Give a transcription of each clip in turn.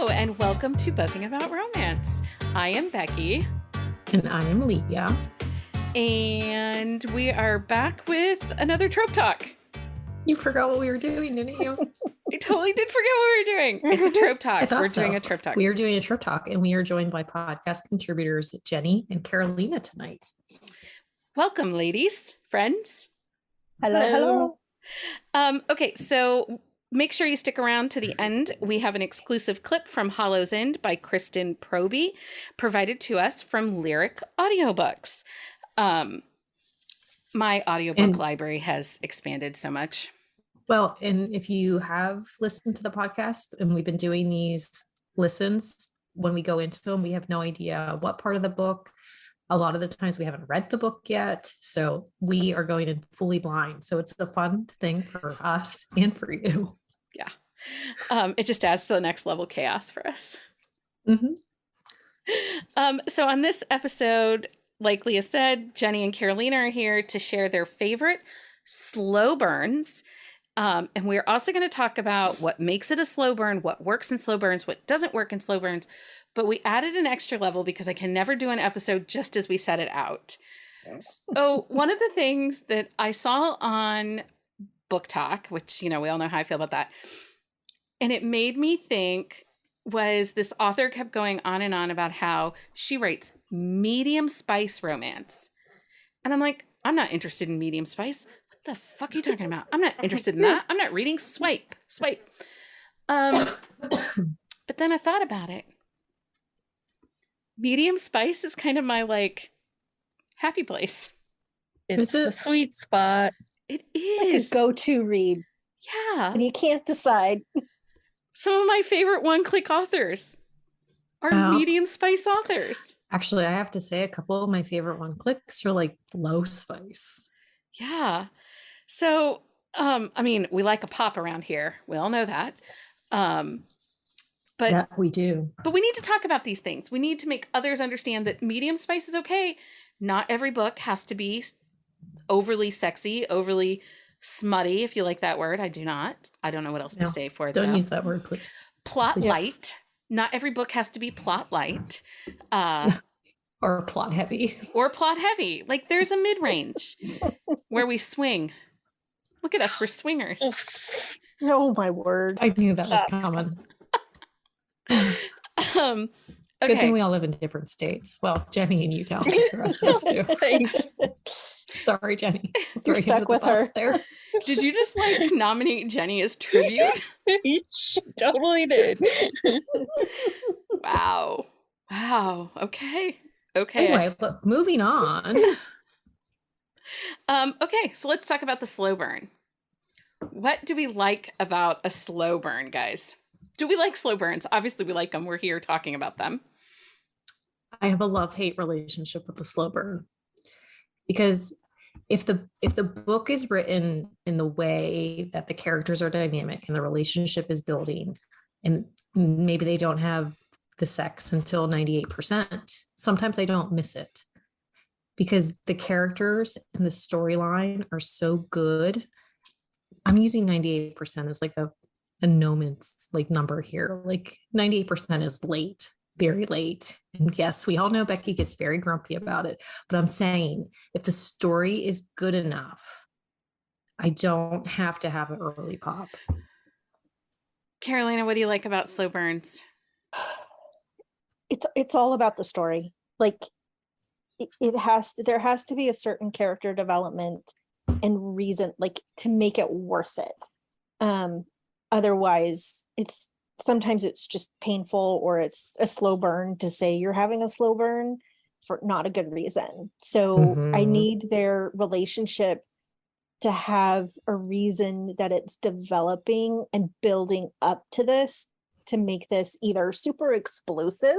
and welcome to Buzzing About Romance. I am Becky. And I am Leah. And we are back with another trope talk. You forgot what we were doing, didn't you? I totally did forget what we were doing. It's a trope talk. We're doing a trope talk. We are doing a trope talk, and we are joined by podcast contributors Jenni and Carolina tonight. Welcome, ladies, friends. Hello. Okay, so make sure you stick around to the end. We have an exclusive clip from Hollow's End by Kristen Proby, provided to us from Lyric Audiobooks. My audiobook library has expanded so much. Well, and if you have listened to the podcast, and we've been doing these listens, when we go into them, we have no idea what part of the book. A lot of the times we haven't read the book yet. So we are going in fully blind. So it's a fun thing for us and for you. Yeah. It just adds to the next level chaos for us. Mm-hmm. So on this episode, like Leah said, Jenni and Carolina are here to share their favorite slow burns. And we're also going to talk about what makes it a slow burn, what works in slow burns, what doesn't work in slow burns. But we added an extra level because I can never do an episode just as we set it out. So one of the things that I saw on Book Talk, which, you know, we all know how I feel about that, and it made me think, was this author kept going on and on about how she writes medium spice romance. And I'm like, I'm not interested in medium spice. What the fuck are you talking about? I'm not interested in that. I'm not reading swipe. But then I thought about it. Medium spice is kind of my like happy place. It's the sweet spot. It is like a go-to read. Yeah. And you can't decide. Some of my favorite one-click authors are medium spice authors. Actually, I have to say a couple of my favorite one-clicks are like low spice. Yeah. So, I mean, we like a pop around here. We all know that. But yeah, we do. But we need to talk about these things. We need to make others understand that medium spice is okay. Not every book has to be overly sexy, overly smutty, if you like that word. I do not. I don't know what else to say for it. Don't use that word, please. Plot light. Not every book has to be plot light. Or plot heavy. Or plot heavy. Like there's a mid-range where we swing. Look at us, we're swingers. Oh my word. I knew that was coming. Okay. Good thing we all live in different states. Well, Jenni and Utah, the rest of us do. Thanks. Sorry, Jenni. You're stuck with her. There. Did you just like nominate Jenni as tribute? She totally did. Wow. Okay. Anyway, but moving on. Okay, so let's talk about the slow burn. What do we like about a slow burn, guys? Do we like slow burns? Obviously, we like them. We're here talking about them. I have a love-hate relationship with the slow burn, because if the book is written in the way that the characters are dynamic and the relationship is building, and maybe they don't have the sex until 98%, sometimes I don't miss it because the characters and the storyline are so good. I'm using 98% as like a no man's like number here. Like 98% is late, very late. And yes, we all know Becky gets very grumpy about it, but I'm saying if the story is good enough, I don't have to have an early pop. Carolina, what do you like about slow burns? It's all about the story. Like there has to be a certain character development and reason, like to make it worth it. Otherwise sometimes it's just painful, or it's a slow burn to say you're having a slow burn for not a good reason. So I need their relationship to have a reason that it's developing and building up to this, to make this either super explosive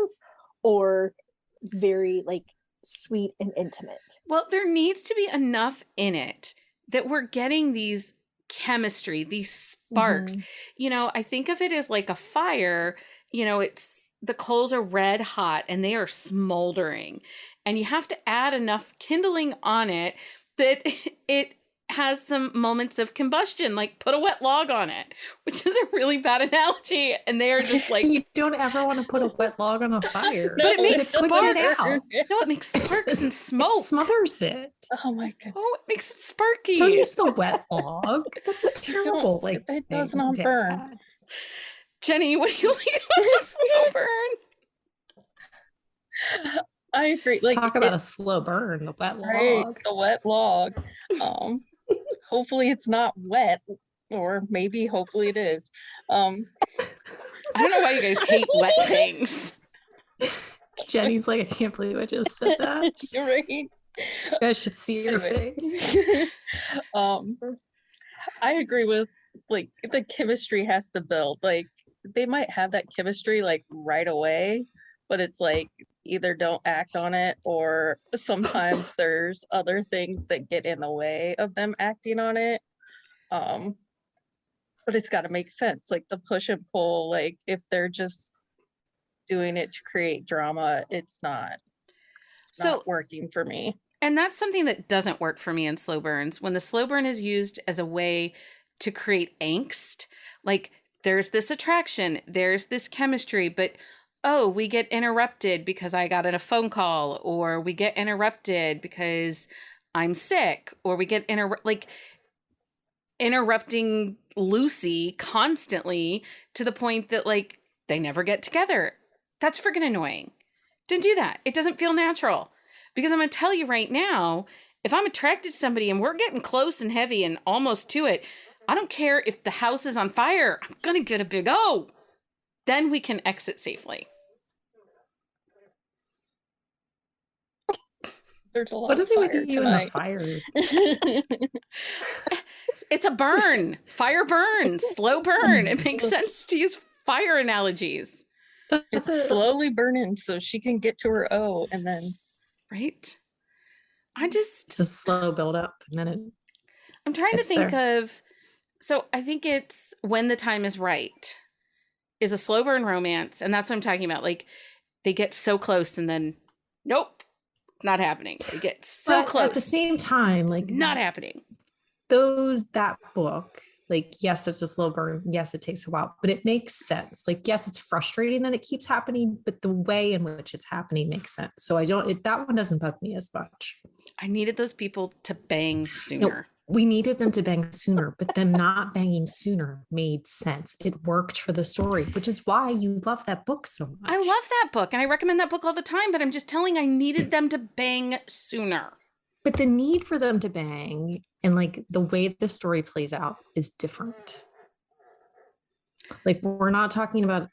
or very like sweet and intimate. Well, there needs to be enough in it that we're getting these chemistry, these sparks. You know, I think of it as like a fire. You know, it's the coals are red hot and they are smoldering, and you have to add enough kindling on it that it has some moments of combustion, like put a wet log on it, which is a really bad analogy. And they are just like, You don't ever want to put a wet log on a fire. but it No, makes it puts it sparks. out. No, it makes sparks and It smoke. smothers it. Oh my god. Oh, it makes it sparky. Don't use the wet log. That's a terrible It does thing not to burn. add. Jenni, what do you like about the slow burn? I agree. Like, Talk about a slow burn, the wet right, log. the wet log. Hopefully it's not wet, or maybe hopefully it is. I don't know why you guys hate wet things. Jenni's like, I can't believe I just said that. You're right. You guys should see your face. I agree with, like, the chemistry has to build. Like, they might have that chemistry like right away, but it's like either don't act on it, or sometimes there's other things that get in the way of them acting on it. But it's got to make sense, like the push and pull. Like, if they're just doing it to create drama, it's not working for me. And that's something that doesn't work for me in slow burns. When the slow burn is used as a way to create angst, like there's this attraction, there's this chemistry, but oh, we get interrupted because I got in a phone call, or we get interrupted because I'm sick, or we get interrupting Lucy constantly to the point that like they never get together. That's freaking annoying. Don't do that. It doesn't feel natural. Because I'm going to tell you right now, if I'm attracted to somebody and we're getting close and heavy and almost to it, I don't care if the house is on fire. I'm going to get a big O. Then we can exit safely. There's a lot What of is it with fire you tonight. and the fire? It's a burn. Fire burns. Slow burn. It makes sense to use fire analogies. It's slowly burning so she can get to her O, and then Right? It's a slow build up, and then I'm trying to it's think there. of, so I think it's When the Time is Right is a slow burn romance. And that's what I'm talking about. Like they get so close and then, nope, not happening. They get so But close. at the same time, It's like not happening. that book, like, yes, it's a slow burn. Yes, it takes a while, but it makes sense. Like, yes, it's frustrating that it keeps happening, but the way in which it's happening makes sense. So that one doesn't bug me as much. I needed those people to bang sooner. We needed them to bang sooner, but them not banging sooner made sense. It worked for the story, which is why you love that book so much. I love that book and I recommend that book all the time, but I'm just telling, I needed them to bang sooner. But the need for them to bang and like the way the story plays out is different. Like, we're not talking about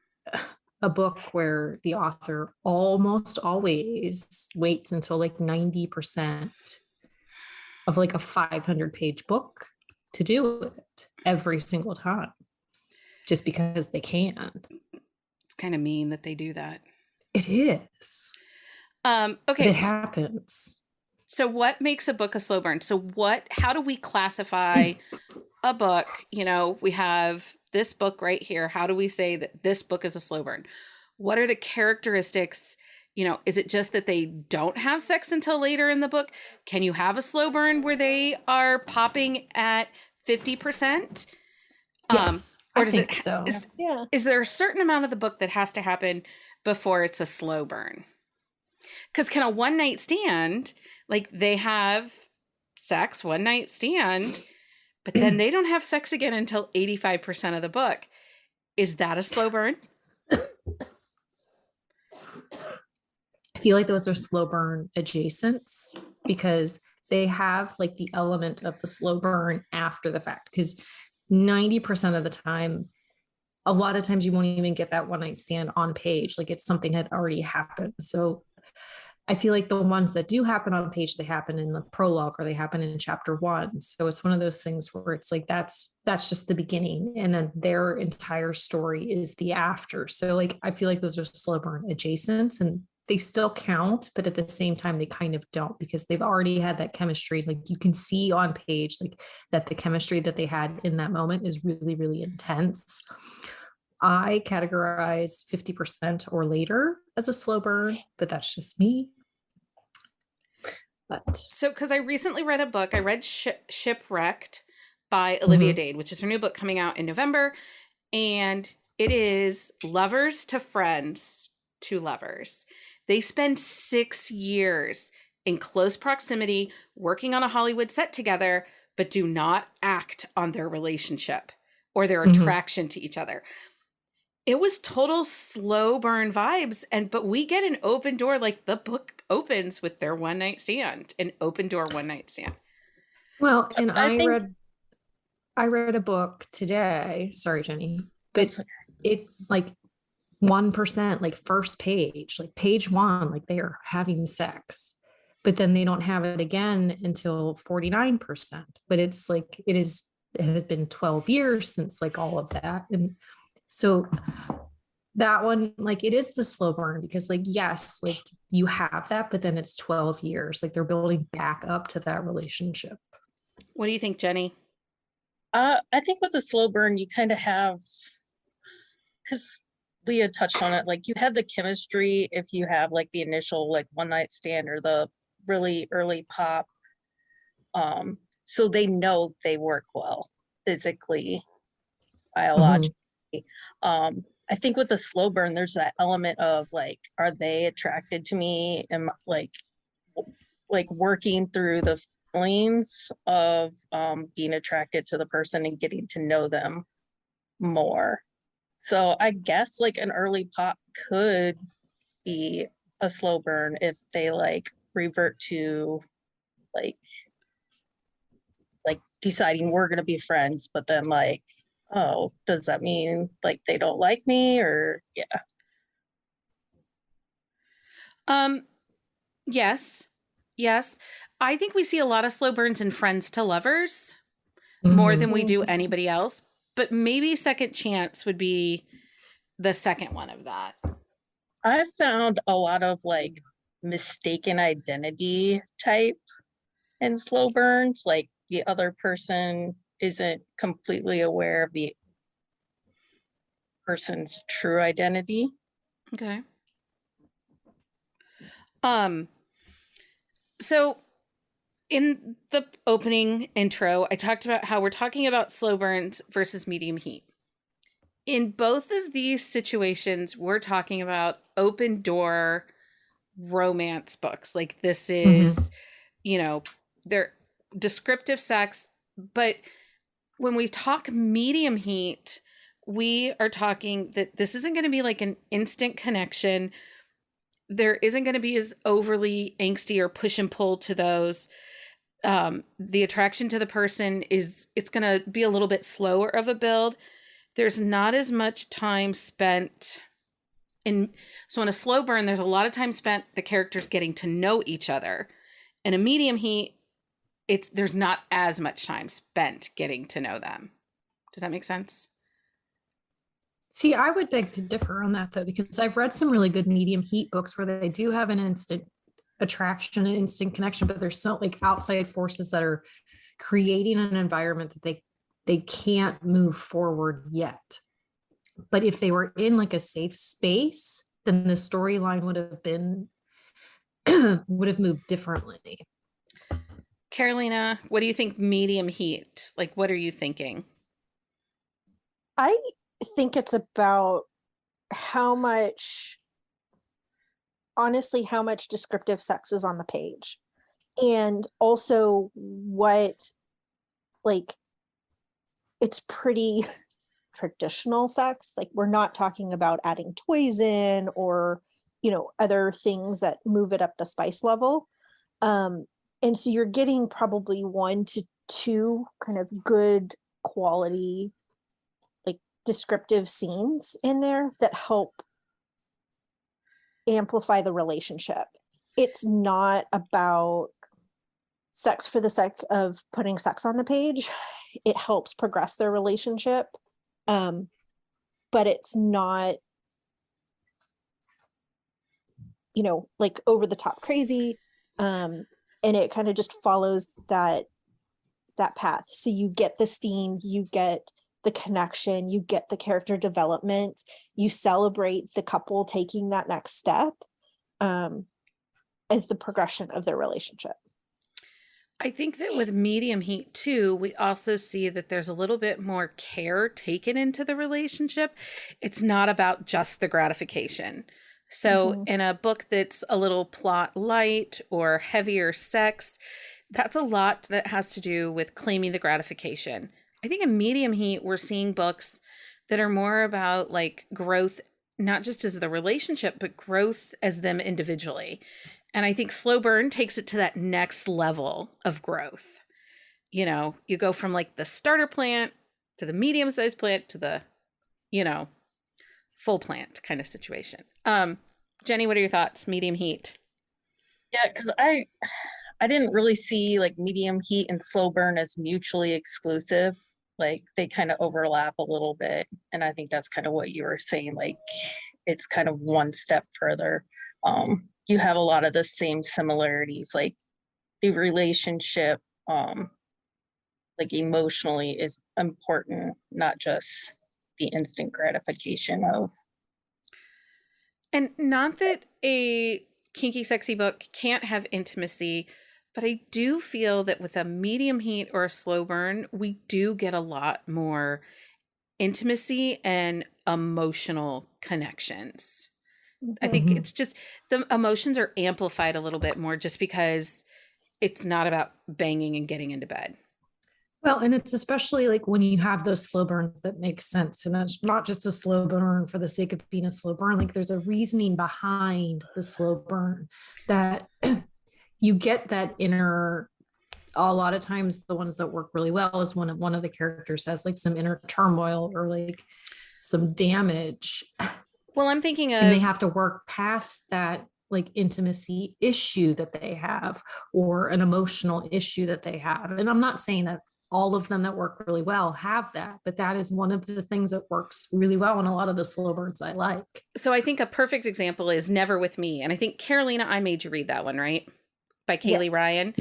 a book where the author almost always waits until like 90% of like a 500-page book to do it every single time, just because they can. It's kind of mean that they do that. It is. Okay. But it happens. So what makes a book a slow burn? So how do we classify a book? You know, we have this book right here. How do we say that this book is a slow burn? What are the characteristics? You know, is it just that they don't have sex until later in the book? Can you have a slow burn where they are popping at 50%? Yes, or I does think it, so. yeah. Is there a certain amount of the book that has to happen before it's a slow burn? Because can a one night stand, like they have sex, one night stand, but then they don't have sex again until 85% of the book. Is that a slow burn? I feel like those are slow burn adjacents because they have like the element of the slow burn after the fact. Because 90% of the time, a lot of times you won't even get that one night stand on page. Like, it's something had already happened. So I feel like the ones that do happen on page, they happen in the prologue or they happen in chapter 1. So it's one of those things where it's like, that's just the beginning. And then their entire story is the after. So like, I feel like those are slow burn adjacents and they still count, but at the same time, they kind of don't because they've already had that chemistry. Like, you can see on page, like, that the chemistry that they had in that moment is really, really intense. I categorize 50% or later as a slow burn, but that's just me. But So, because I recently read a book, I read Shipwrecked by Olivia Mhm. Dade, which is her new book coming out in November. And it is lovers to friends to lovers. They spend 6 years in close proximity working on a Hollywood set together, but do not act on their relationship or their Mhm. attraction to each other. It was total slow burn vibes, and but we get an open door. Like the book opens with their one night stand, an open door one night stand. Well, and I think I read a book today. Sorry, Jenny, but that's it like 1%, like first page, like page one, like they are having sex, but then they don't have it again until 49%. But it's like it has been 12 years since like all of that. And so that one, like it is the slow burn because like yes, like you have that, but then it's 12 years. Like they're building back up to that relationship. What do you think, Jenny? I think with the slow burn, you kind of have, because Leah touched on it, like you have the chemistry if you have like the initial like one night stand or the really early pop. So they know they work well physically, Mhm. biologically. I think with the slow burn, there's that element of like, are they attracted to me? And like working through the feelings of being attracted to the person and getting to know them more. So I guess like an early pop could be a slow burn if they like revert to like deciding we're gonna be friends, but then like, oh, does that mean like they don't like me? Or yeah. Um, yes. Yes. I think we see a lot of slow burns in friends to lovers more Mhm. than we do Mhm. anybody else. But maybe second chance would be the second one of that. I've found a lot of like mistaken identity type and slow burns, like the other person isn't completely aware of the person's true identity. Okay. Um, so in the opening intro, I talked about how we're talking about slow burns versus medium heat. In both of these situations, we're talking about open door romance books. Like this Mhm. is, you know, they're descriptive sex, but when we talk medium heat, we are talking that this isn't going to be like an instant connection. There isn't going to be as overly angsty or push and pull to those. The attraction to the person is it's going to be a little bit slower of a build. There's not as much time spent in, so in a slow burn there's a lot of time spent the characters getting to know each other. In a medium heat, it's there's not as much time spent getting to know them. Does that make sense? See, I would beg to differ on that though, because I've read some really good medium heat books where they do have an instant attraction and instant connection, but there's so like outside forces that are creating an environment that they can't move forward yet. But if they were in like a safe space, then the storyline would have been would have moved differently. Carolina, what do you think medium heat? Like what are you thinking? I think it's about how much, honestly, how much descriptive sex is on the page. And also what, like, it's pretty traditional sex. Like, we're not talking about adding toys in or, other things that move it up the spice level. And so you're getting probably 1 to 2 kind of good quality, like descriptive scenes in there that help amplify the relationship. It's not about sex for the sake of putting sex on the page. It helps progress their relationship. But it's not, like over the top crazy. And it kind of just follows that path. So you get the steam, you get the connection, you get the character development, you celebrate the couple taking that next step as the progression of their relationship. I think that with medium heat too, we also see that there's a little bit more care taken into the relationship. It's not about just the gratification. So Mhm. in a book that's a little plot light or heavier sex, that's a lot that has to do with claiming the gratification. I think in medium heat, we're seeing books that are more about like growth, not just as the relationship, but growth as them individually. And I think Slow Burn takes it to that next level of growth. You know, you go from like the starter plant to the medium sized plant to the, you know, full plant kind of situation. Jenni, what are your thoughts? Medium heat. Yeah, because I didn't really see like medium heat and slow burn as mutually exclusive. Like they kind of overlap a little bit. And I think that's kind of what you were saying. Like it's kind of one step further. You have a lot of the same similarities, like the relationship, like emotionally is important, not just the instant gratification of. And not that a kinky, sexy book can't have intimacy, but I do feel that with a medium heat or a slow burn, we do get a lot more intimacy and emotional connections. I think Mhm. it's just the emotions are amplified a little bit more just because it's not about banging and getting into bed. Well, and it's especially like when you have those slow burns that make sense. And it's not just a slow burn for the sake of being a slow burn. Like there's a reasoning behind the slow burn that you get that inner. A lot of times the ones that work really well is when one of the characters has like some inner turmoil or like some damage, Well, I'm thinking and they of, have to work past that like intimacy issue that they have or an emotional issue that they have. And I'm not saying that all of them that work really well have that, but that is one of the things that works really well in a lot of the slow burns I like. so I think a perfect example is Never With Me. And I think Carolina, I made you read that one, right? By Kaylee Yes. Ryan.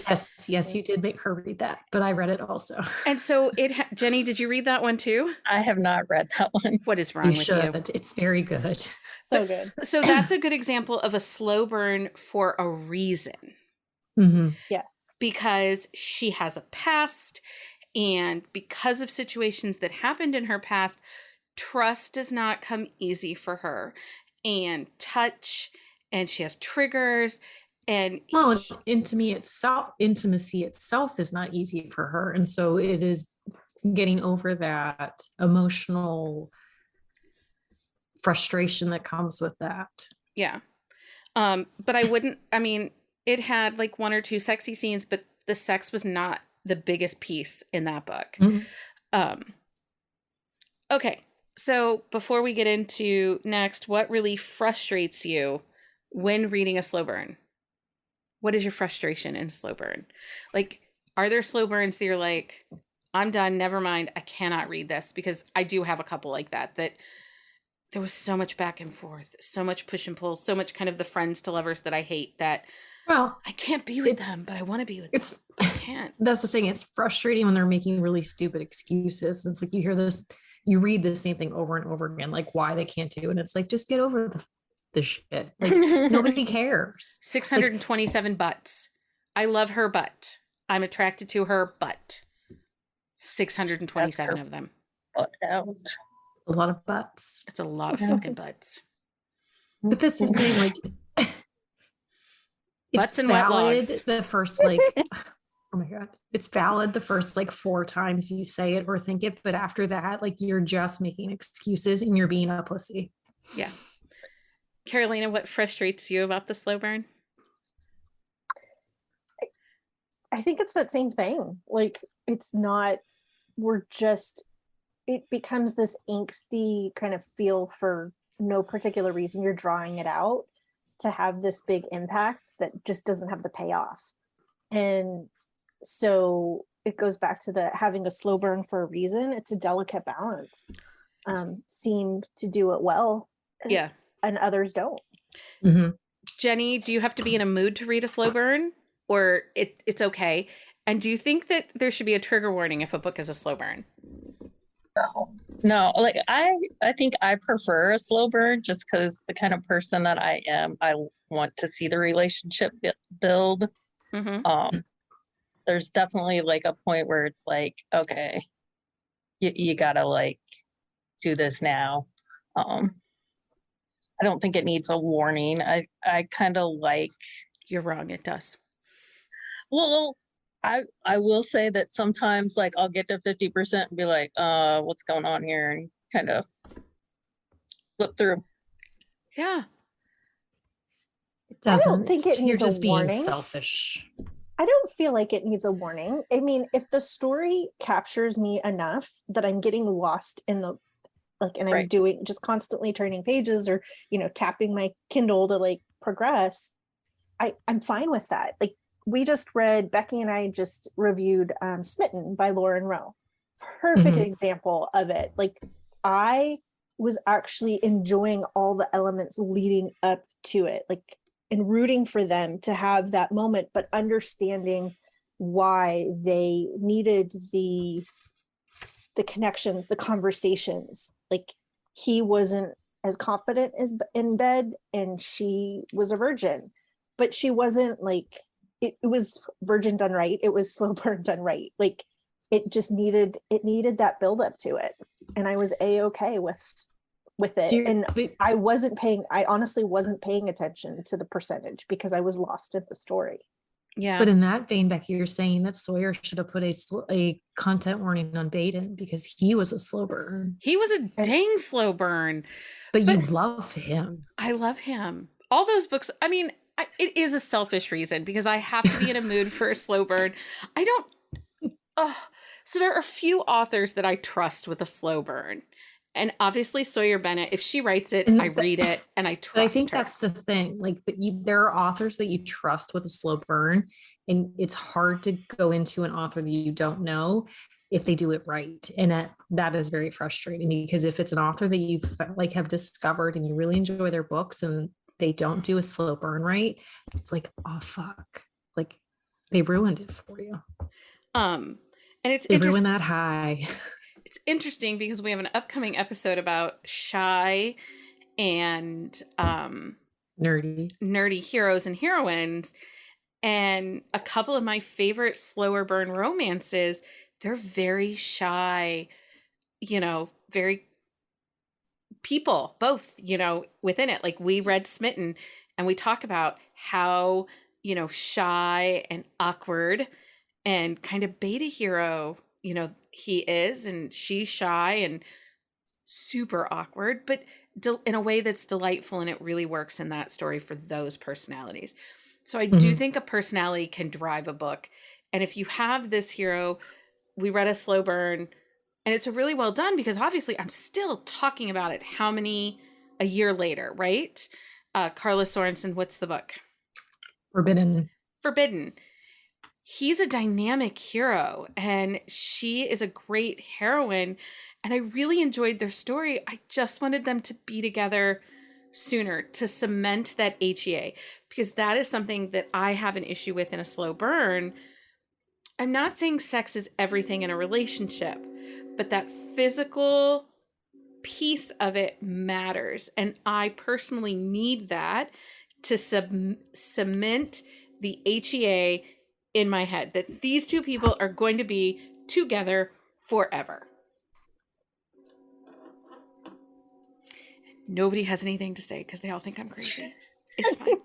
Yes, you did make her read that, but I read it also. And so Jenni, did you read that one too? I have not read that one. What is You wrong with you? should. It's very good. So But good. so that's a good example of a slow burn for a reason, Mhm. Yes. because she has a past, and because of situations that happened in her past, trust does not come easy for her, and touch, and she has triggers, and Well, intimacy itself is not easy for her. And so it is getting over that emotional frustration that comes with that. yeah. But I mean, it had like one or two sexy scenes, but the sex was not the biggest piece in that book. Mhm. Um, okay. So before we get into next, what really frustrates you when reading a slow burn? What is your frustration in slow burn? Like, are there slow burns that you're like, I'm done, never mind, I cannot read this? Because I do have a couple like that there was so much back and forth, so much push and pull, so much kind of the friends to lovers that I hate that Well, I can't be with it, them, but I want to be with them. it's I can't. that's the thing. It's frustrating when they're making really stupid excuses. And it's like you hear this, you read the same thing over and over again, like why they can't do. And it's like, just get over the shit. Like nobody cares. Like 627 butts. I love her butt. I'm attracted to her butt. 627 of them. Butt out. a lot of butts. It's a lot of Yeah. fucking butts. But that's the thing, like Butts it's and wet valid logs. the first like oh my god. It's valid the first like 4 times you say it or think it, but after that, like you're just making excuses and you're being a pussy. Yeah. Carolina, what frustrates you about the slow burn? I think it's that same thing. Like it's not, it becomes this angsty kind of feel for no particular reason. You're drawing it out to have this big impact that just doesn't have the payoff. And so it goes back to the having a slow burn for a reason. It's a delicate balance. Seem to do it well. Yeah. And others don't. Mm-hmm. Jenni, do you have to be in a mood to read a slow burn, or it's okay? And do you think that there should be a trigger warning if a book is a slow burn? No, like I think I prefer a slow burn just because the kind of person that I am, I want to see the relationship build. Mm-hmm. there's definitely like a point where it's like, okay, you gotta like do this now. I don't think it needs a warning. I kind of like, You're wrong. It does. well, I will say that sometimes like I'll get to 50% and be like, what's going on here? And kind of flip through. Yeah. It I doesn't. don't think it You're needs a just being warning. selfish. I don't feel like it needs a warning. I mean, if the story captures me enough that I'm getting lost in the like, and I'm Right. doing just constantly turning pages or, you know, tapping my Kindle to like progress, I'm fine with that. Like Becky and I just reviewed Smitten by Lauren Rowe. Perfect Mhm. example of it. Like I was actually enjoying all the elements leading up to it, like, and rooting for them to have that moment, but understanding why they needed the connections, the conversations. Like he wasn't as confident as in bed, and she was a virgin, but she wasn't like it was virgin done right. It was slow burn done right. Like it needed that build up to it, and I was a-okay with So it. you're- And but- I honestly wasn't paying attention to the percentage because I was lost in the story. Yeah. But in that vein, Becky, you're saying that Sawyer should have put a content warning on Baden because he was a slow burn. He was a dang slow burn. But you But- love him. I love him. All those books, I mean, it is a selfish reason because I have to be in a mood for a slow burn. I don't. So there are a few authors that I trust with a slow burn. And obviously Sawyer Bennett, if she writes it, And I read it and I But trust I think her. that's the thing. Like there are authors that you trust with a slow burn, and it's hard to go into an author that you don't know if they do it right. And that is very frustrating because if it's an author that you like have discovered and you really enjoy their books and they don't do a slow burn right, it's like, oh fuck. Like they ruined it for you. And it's They ruined that high. It's interesting because we have an upcoming episode about shy and nerdy heroes and heroines. And a couple of my favorite slower burn romances, they're very shy, you know, very people, both, you know, within it. Like we read Smitten and we talk about how, you know, shy and awkward and kind of beta hero, you know, he is, and she's shy and super awkward, but in a way that's delightful, and it really works in that story for those personalities. So I do think a personality can drive a book. And if you have this hero, we read a slow burn, and it's a really well done because obviously I'm still talking about it a year later, right? Carla Sorensen, what's the book? Forbidden. He's a dynamic hero and she is a great heroine, and I really enjoyed their story. I just wanted them to be together sooner to cement that HEA, because that is something that I have an issue with in a slow burn. I'm not saying sex is everything in a relationship, but that physical piece of it matters, and I personally need that to cement the HEA in my head, that these two people are going to be together forever. Nobody has anything to say because they all think I'm crazy. It's fine.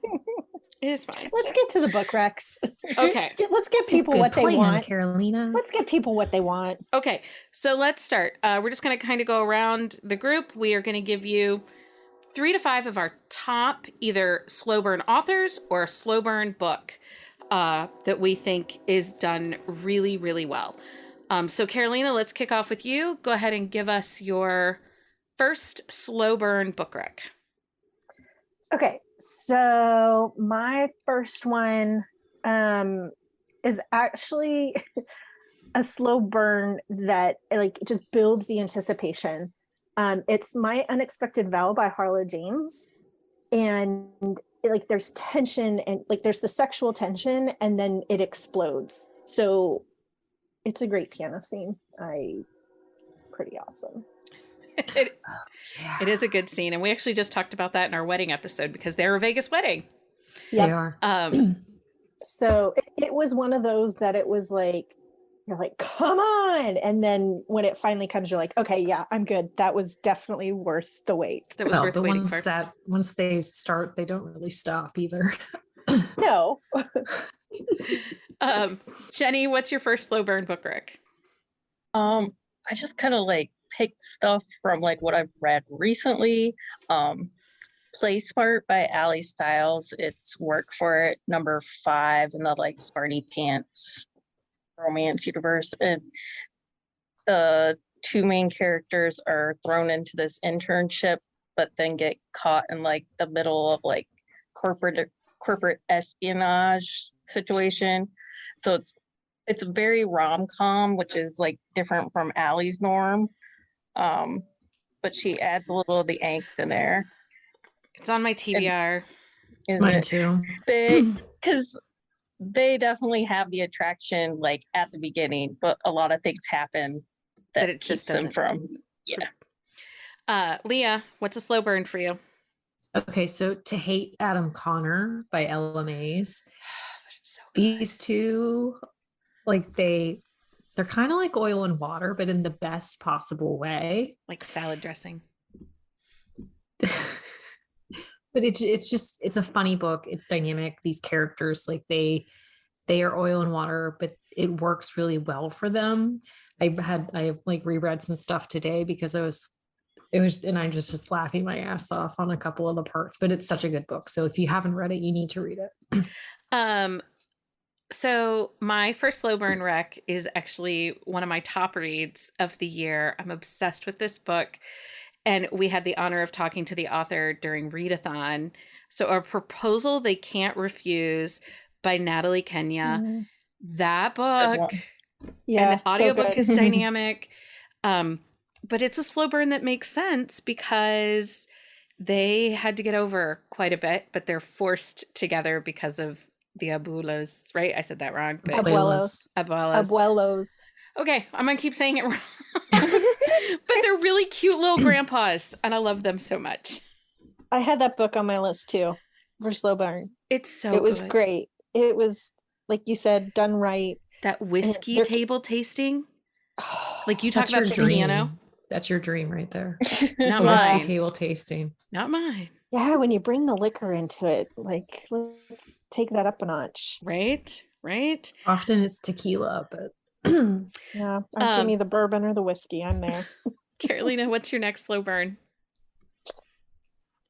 It is fine. Let's get to the book, Rex. Okay. Let's get people what they want. Carolina. Let's get people what they want. Okay. So let's start. We're just going to kind of go around the group. We are going to give you 3 to 5 of our top either slow burn authors or a slow burn book that we think is done really, really well. So Carolina, let's kick off with you. Go ahead and give us your first slow burn book rec. Okay, so my first one is actually a slow burn that like just builds the anticipation. It's My Unexpected Vow by Harlow James, and like there's tension and like there's the sexual tension, and then it explodes. So it's a great piano scene. It's pretty awesome. It is a good scene, and we actually just talked about that in our wedding episode because they're a Vegas wedding. They are. So it was one of those that it was like, you're like, come on. And then when it finally comes, you're like, okay, yeah, I'm good. That was definitely worth the wait. That was Well, worth the waiting ones for. that once they start, they don't really stop either. No. Jenny, what's your first slow burn book, Rick? I just kind of like picked stuff from like what I've read recently. Play Smart by Allie Stiles. It's Work for It, number 5 in the like Sparty Pants romance universe. And the 2 main characters are thrown into this internship, but then get caught in like the middle of like corporate espionage situation. So it's very rom-com, which is like different from Allie's norm. But she adds a little of the angst in there. It's on my TBR. Mine too. Because they definitely have the attraction like at the beginning, but a lot of things happen that it keeps just them doesn't. from. Yeah. Leah, what's a slow burn for you? Okay, so To Hate Adam Connor by Ella Mays. It's so good. These two, like they're kind of like oil and water, but in the best possible way. Like salad dressing. But it's a funny book. It's dynamic. These characters, like they are oil and water, but it works really well for them. I have like reread some stuff today because and I'm just laughing my ass off on a couple of the parts, but it's such a good book. So if you haven't read it, you need to read it. So my first slow burn rec is actually one of my top reads of the year. I'm obsessed with this book. And we had the honor of talking to the author during Readathon. So A Proposal They Can't Refuse by Natalie Kenya. Mhm. That book. Yeah. And the audiobook so good. is dynamic. But it's a slow burn that makes sense because they had to get over quite a bit, but they're forced together because of the abuelas, right? I said that wrong. But Abuelos. abuelas. Abuelos. Okay, I'm gonna keep saying it wrong. But they're really cute little grandpas, and I love them so much. I had that book on my list too for slow burn. It's so It was good. great. It was, like you said, done right. That whiskey they're- table tasting. Like you talk That's about your the dream. piano. That's your dream right there. Not A whiskey mine. table tasting. Not mine. Yeah, when you bring the liquor into it, like let's take that up a notch. Right? Right? Often it's tequila, but Yeah, give me the bourbon or the whiskey. I'm there. Carolina, what's your next slow burn?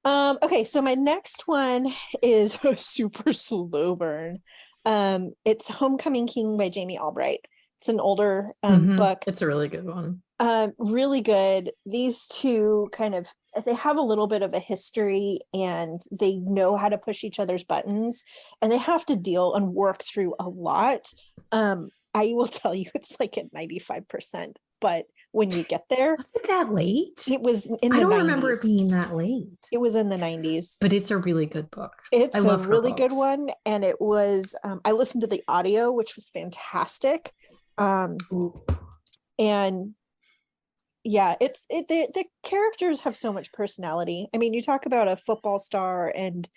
Okay, so my next one is a super slow burn. It's Homecoming King by Jamie Albright. It's an older book. It's a really good one. Really good. These two they have a little bit of a history and they know how to push each other's buttons and they have to deal and work through a lot. I will tell you it's like at 95%, but when you get there, Was it that late? it was in the I don't 90s. remember it being that late. It was in the 90s. But it's a really good book. It's I a love her really good books. one. And it was, I listened to the audio, which was fantastic. And yeah, the characters have so much personality. I mean, you talk about a football star and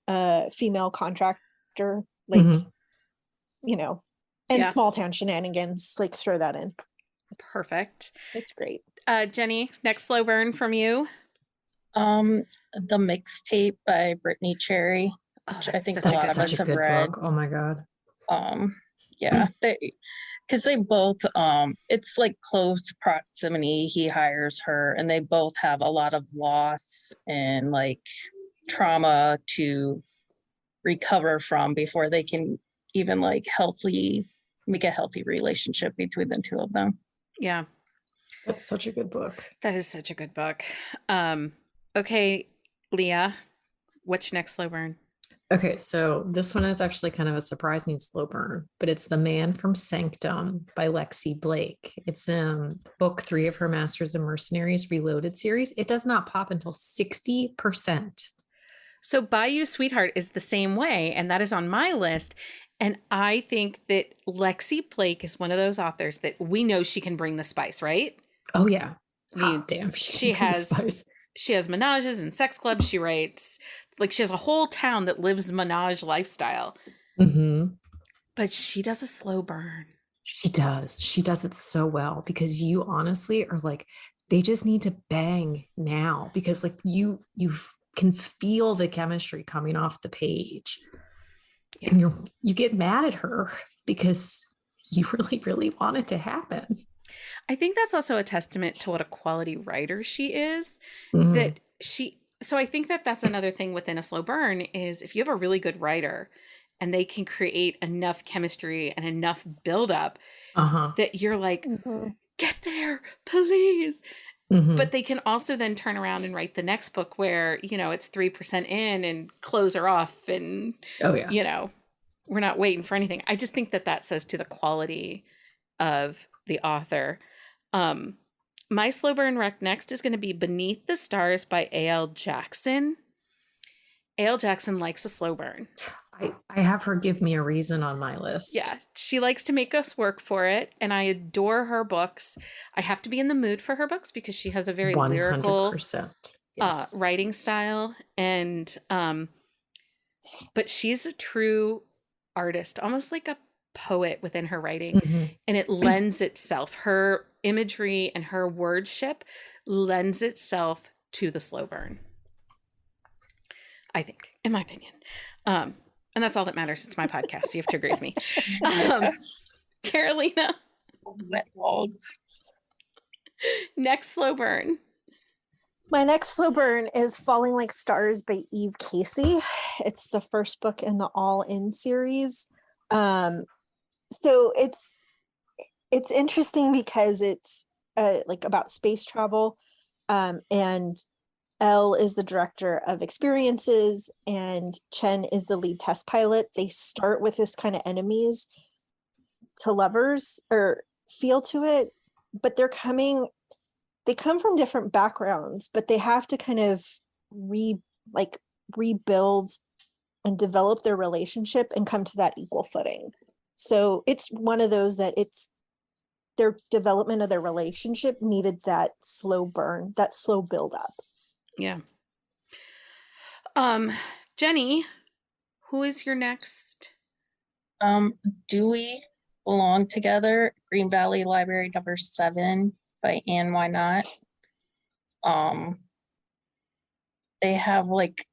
a female contractor, like, you know, and small town shenanigans, like throw that in. Perfect. It's great. Jenny, next slow burn from you. The Mixtape by Brittany Cherry, which I think a lot of us have read. Book. Oh my god. Yeah, because they both it's like close proximity. He hires her and they both have a lot of loss and like trauma to recover from before they can even like make a healthy relationship between the two of them. Yeah, that's such a good book. That is such a good book. Okay, Leah, what's your next slow burn? Okay, so this one is actually kind of a surprising slow burn, but it's The Man from Sanctum by Lexi Blake. It's book 3 of her Masters of Mercenaries Reloaded series. It does not pop until 60%. So Bayou Sweetheart is the same way, and that is on my list. And I think that Lexi Blake is one of those authors that we know she can bring the spice, right? Oh yeah. Damn. She has menages and sex clubs. She writes, like, she has a whole town that lives the menage lifestyle. But she does a slow burn. She does. She does it so well because you honestly are like, they just need to bang now because like you can feel the chemistry coming off the page. Yeah. And you get mad at her because you really, really want it to happen. I think that's also a testament to what a quality writer she is. Mhm. So I think that that's another thing within a slow burn is if you have a really good writer and they can create enough chemistry and enough buildup Uh-huh. that you're like, Mhm. get there, please. Mhm. But they can also then turn around and write the next book where, it's 3% in and close are off and, Oh yeah. we're not waiting for anything. I just think that that says to the quality of the author. My slow burn rec next is going to be Beneath the Stars by A.L. Jackson. A.L. Jackson likes a slow burn. I have her give me a reason on my list. Yeah, she likes to make us work for it, and I adore her books. I have to be in the mood for her books because she has a very lyrical 100%. Yes. writing style, and but she's a true artist, almost like a poet within her writing, Mhm. and it lends itself. Her imagery and her wordship lends itself to the slow burn. I think, in my opinion. And that's all that matters. It's my podcast. So you have to agree with me. Carolina, Wet logs. next slow burn. My next slow burn is Falling Like Stars by Eve Casey. It's the first book in the All In series. So it's interesting because it's like about space travel, and Elle is the director of experiences and Chen is the lead test pilot. They start with this kind of enemies to lovers or feel to it, but they come from different backgrounds, but they have to kind of rebuild and develop their relationship and come to that equal footing. So it's one of those that it's their development of their relationship needed that slow burn, that slow build up. Yeah. Jenni, who is your next? Do We Belong Together? Green Valley Library number 7 by Anne Why Not. They have like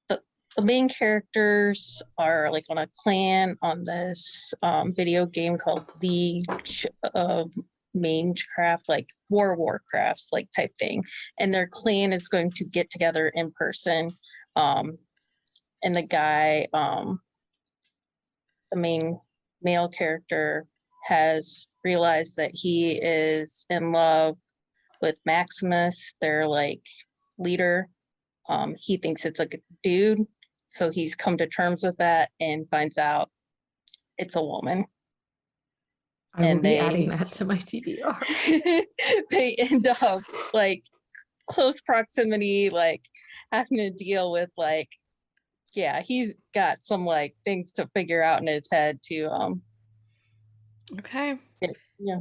the main characters are like on a clan on this video game called the Minecraft, like Warcrafts like type thing, and their clan is going to get together in person. And the guy, the main male character, has realized that he is in love with Maximus, their like leader. He thinks it's like a dude, so he's come to terms with that and finds out it's a woman. I will be adding that to my TBR. They end up like close proximity, like having to deal with like, yeah, he's got some like things to figure out in his head to Okay. yeah.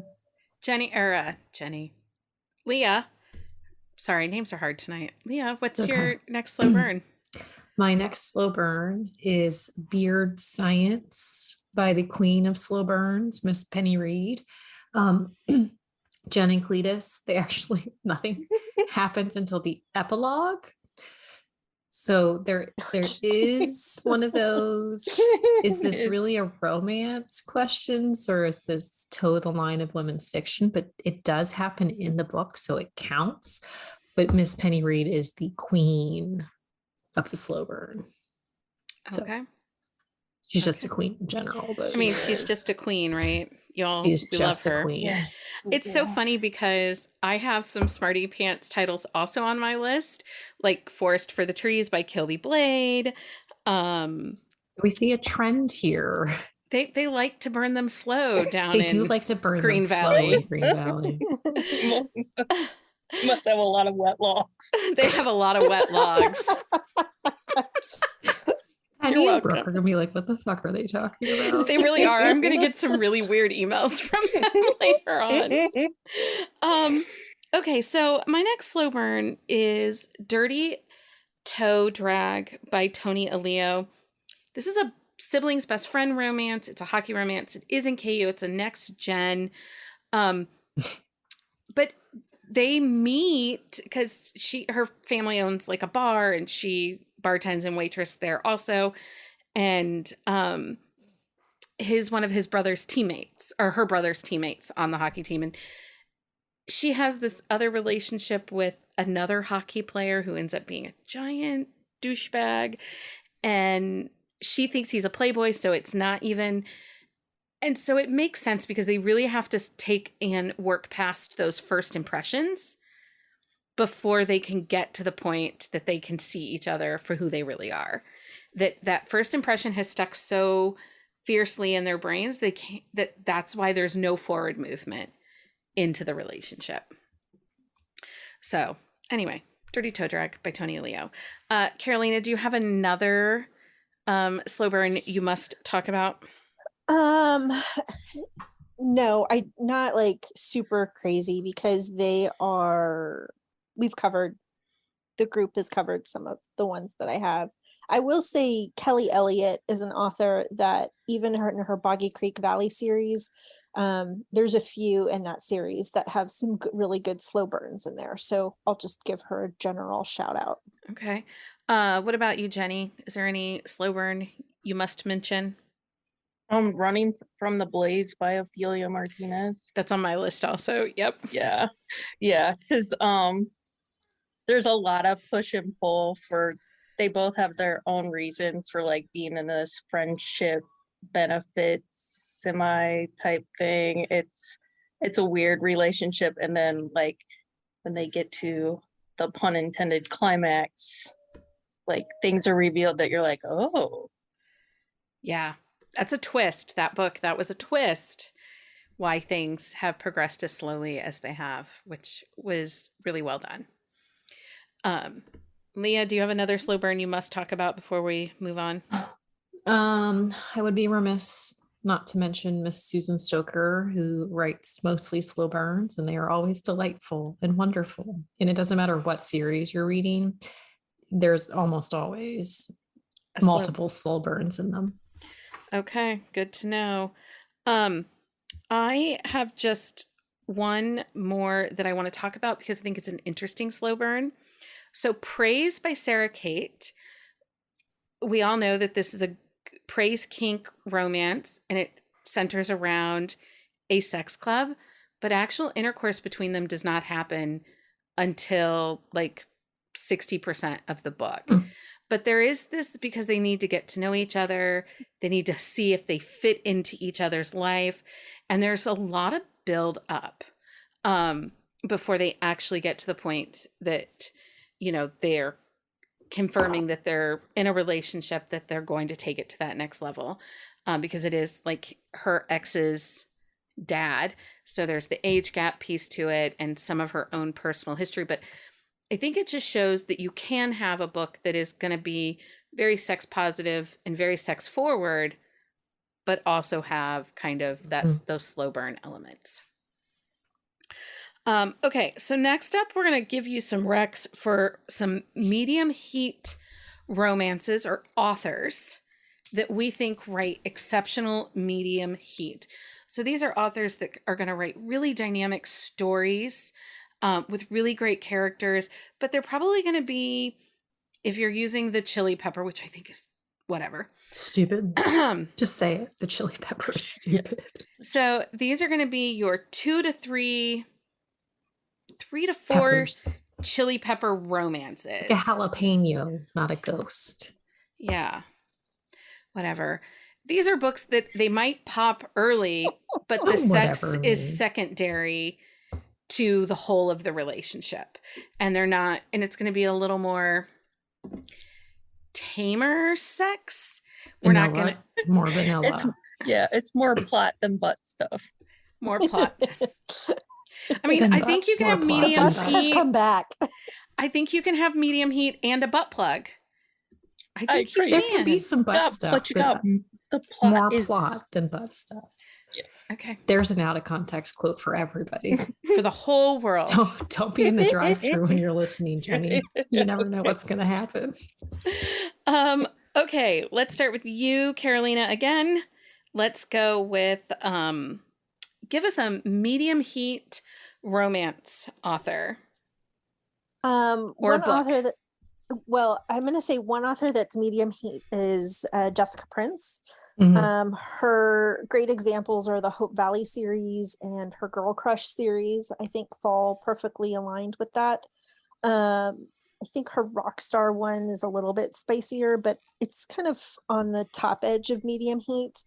Jenny. Leah. Sorry, names are hard tonight. Leah, what's Okay. your next slow burn? My next slow burn is Beard Science by the Queen of Slow Burns, Miss Penny Reed. Jen and Cletus, they actually, nothing happens until the epilogue. So there is one of those, is this really a romance questions or is this toe the line of women's fiction? But it does happen in the book, so it counts. But Miss Penny Reed is the queen of the slow burn. So Okay. she's just a queen in general, but I mean, she's just a queen, right? she is We love just a her. queen. Yes. It's so funny because I have some Smarty Pants titles also on my list, like Forest for the Trees by Kilby Blade. We see a trend here. They like to burn them slow down They in do like to burn Green them slow Valley. in Green Valley. Must have a lot of wet logs. They have a lot of wet logs. Penny and welcome. Brooke are gonna be like, what the fuck are they talking about? They really are. I'm gonna get some really weird emails from them later on. Okay, so my next slow burn is Dirty Toe Drag by Tony Aleo. This is a siblings best friend romance. It's a hockey romance. It is in KU. It's a next gen. But they meet because her family owns like a bar, and she bartends and waitress there also. And one of his brother's teammates, or her brother's teammates on the hockey team. And she has this other relationship with another hockey player who ends up being a giant douchebag. And she thinks he's a playboy, so it's not even. And so it makes sense because they really have to take and work past those first impressions before they can get to the point that they can see each other for who they really are. That first impression has stuck so fiercely in their brains, they can't, that's why there's no forward movement into the relationship. So anyway, Dirty Toe Drag by Tony Leo. Carolina, do you have another slow burn you must talk about? No, I not like super crazy because the group has covered some of the ones that I have. I will say Kelly Elliott is an author that even in her Boggy Creek Valley series, there's a few in that series that have some really good slow burns in there. So I'll just give her a general shout out. Okay. What about you, Jenny? Is there any slow burn you must mention? Running from the Blaze by Ophelia Martinez. That's on my list also. Yep. Yeah. Because there's a lot of push and pull they both have their own reasons for like being in this friendship benefits semi type thing. It's a weird relationship, and then like when they get to the pun intended climax, like things are revealed that you're like, oh yeah. That's a twist. That book, that was a twist. Why things have progressed as slowly as they have, which was really well done. Leah, do you have another slow burn you must talk about before we move on? I would be remiss not to mention Miss Susan Stoker, who writes mostly slow burns, and they are always delightful and wonderful. And it doesn't matter what series you're reading, there's almost always multiple slow burns in them. Okay, good to know. I have just one more that I want to talk about because I think it's an interesting slow burn. So Praise by Sarah Kate. We all know that this is a praise kink romance, and it centers around a sex club, but actual intercourse between them does not happen until like 60% of the book. But there is this because they need to get to know each other. They need to see if they fit into each other's life. And there's a lot of build up before they actually get to the point that, they're confirming that they're in a relationship, that they're going to take it to that next level. Because it is like her ex's dad. So there's the age gap piece to it and some of her own personal history. But I think it just shows that you can have a book that is going to be very sex positive and very sex forward, but also have kind of those slow burn elements. Okay, so next up, we're going to give you some recs for some medium heat romances or authors that we think write exceptional medium heat. So these are authors that are going to write really dynamic stories with really great characters, but they're probably going to be, if you're using the chili pepper, which I think is whatever. Stupid. Just say it. The chili pepper is stupid. Yes. So these are going to be your 2 to 3 to 4 Peppers. chili pepper romances. Like a jalapeno, not a ghost. Yeah. Whatever. These are books that they might pop early, but the sex is secondary to the whole of the relationship. And they're not, and it's going to be a little more tamer sex. We're not going to. More vanilla. It's more plot than butt stuff. More plot. I mean, I think you can have medium heat. Come back. I think you can have medium heat and a butt plug. I think you can. There can be some butt stuff, but you got the plot more plot than butt stuff. Yeah. Okay. There's an out of context quote for everybody. For the whole world. Don't be in the drive-thru when you're listening, Jenny. You never know what's going to happen. Okay, let's start with you, Carolina, again. Let's go with give us a medium heat romance author or One book. author that, well, I'm going to say one author that's medium heat is Jessica Prince. Mhm. Her great examples are the Hope Valley series and her Girl Crush series, I think fall perfectly aligned with that. I think her Rockstar one is a little bit spicier, but it's kind of on the top edge of medium heat.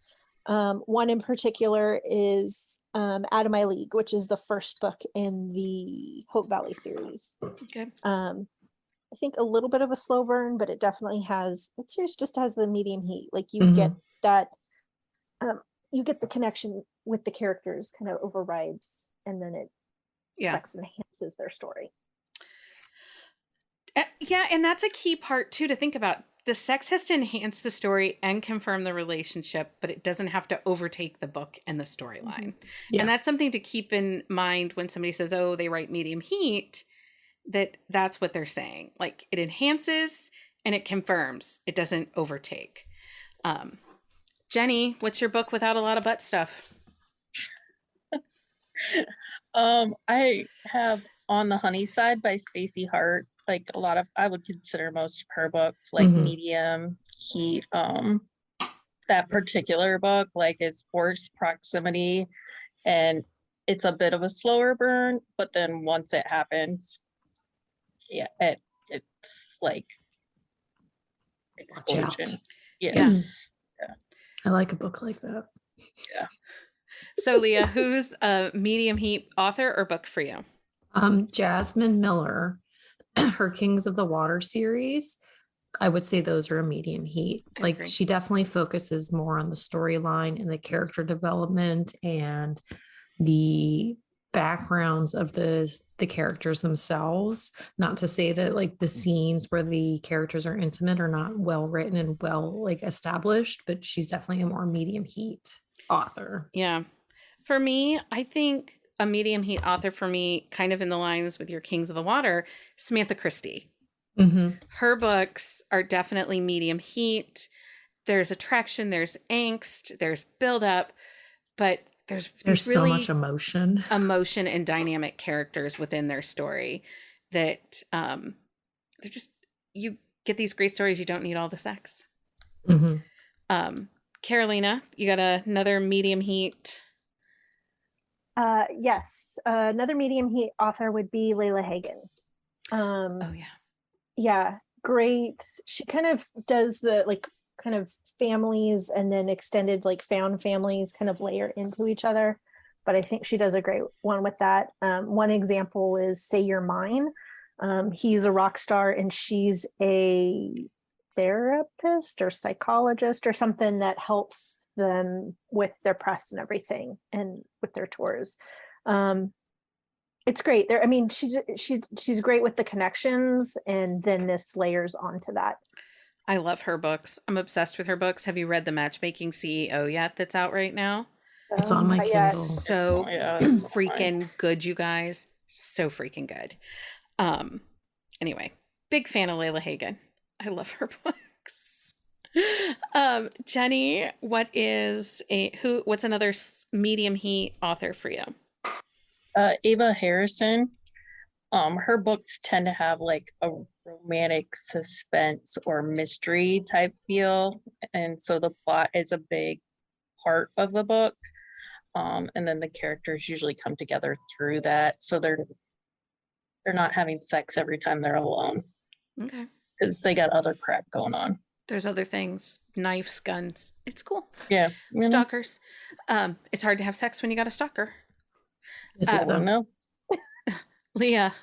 One in particular is Out of My League, which is the first book in the Hope Valley series. Okay. I think a little bit of a slow burn, but it definitely has, that series just has the medium heat. Like you get Mhm. that, you get the connection with the characters kind of overrides, and then it Yeah. sex enhances their story. Yeah, and that's a key part too to think about. The sex has to enhance the story and confirm the relationship, but it doesn't have to overtake the book and the storyline. Yeah. And that's something to keep in mind when somebody says, "Oh, they write medium heat," that's what they're saying. Like it enhances and it confirms. It doesn't overtake. Um, Jenni, what's your book without a lot of butt stuff? I have On the Honey Side by Stacey Hart. Like a lot of, I would consider most of her books like Mhm. medium heat. That particular book like is forced proximity, and it's a bit of a slower burn, but then once it happens, yeah, it's like Watch out. explosion. Yes. I like a book like that. So, Leah, who's a medium heat author or book for you? Jasmine Miller, her Kings of the Water series. I would say those are a medium heat. I Like agree. she definitely focuses more on the storyline and the character development and the backgrounds of the characters themselves. Not to say that like the scenes where the characters are intimate are not well written and well like established, but she's definitely a more medium heat author. Yeah. For me, I think a medium heat author for me, kind of in the lines with your Kings of the Water, Samantha Christie. Mm-hmm. Her books are definitely medium heat. There's attraction, there's angst, there's buildup, but there's There's these so much really emotion. emotion and dynamic characters within their story that they're just, you get these great stories, you don't need all the sex. Mm-hmm. Carolina, you got another medium heat. Yes, another medium heat author would be Layla Hagen. Oh yeah. Yeah, great. She kind of does the like kind of families and then extended like found families kind of layer into each other. But I think she does a great one with that. One example is Say You're Mine. He's a rock star and she's a therapist or psychologist or something that helps them with their press and everything and with their tours. It's great there. I mean, she's great with the connections, and then this layers onto that. I love her books. I'm obsessed with her books. Have you read The Matchmaking CEO yet that's out right now? It's on my But yeah, Kindle. So It's on mine. freaking good, you guys. So freaking good. Um anyway, big fan of Layla Hagen. I love her books. Jenni, what's another medium heat author for you? Ava Harrison. Her books tend to have like a romantic suspense or mystery type feel, and so the plot is a big part of the book. And then the characters usually come together through that, so they're not having sex every time they're alone Okay. because they got other crap going on. There's other things, knives, guns. It's cool. Yeah, you know? Stalkers. It's hard to have sex when you got a stalker. Is I it I don't though? know. Leah,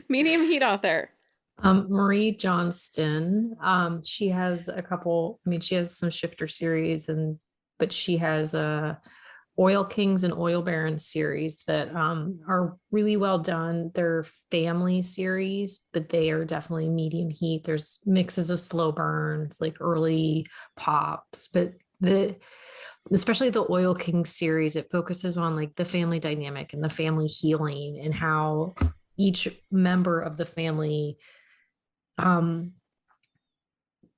medium heat author. Marie Johnston. She has a couple, I mean, she has some shifter series but she has a Oil Kings and Oil Barons series that are really well done. They're family series, but they are definitely medium heat. There's mixes of slow burns, like early pops, but especially the Oil King series, it focuses on like the family dynamic and the family healing and how each member of the family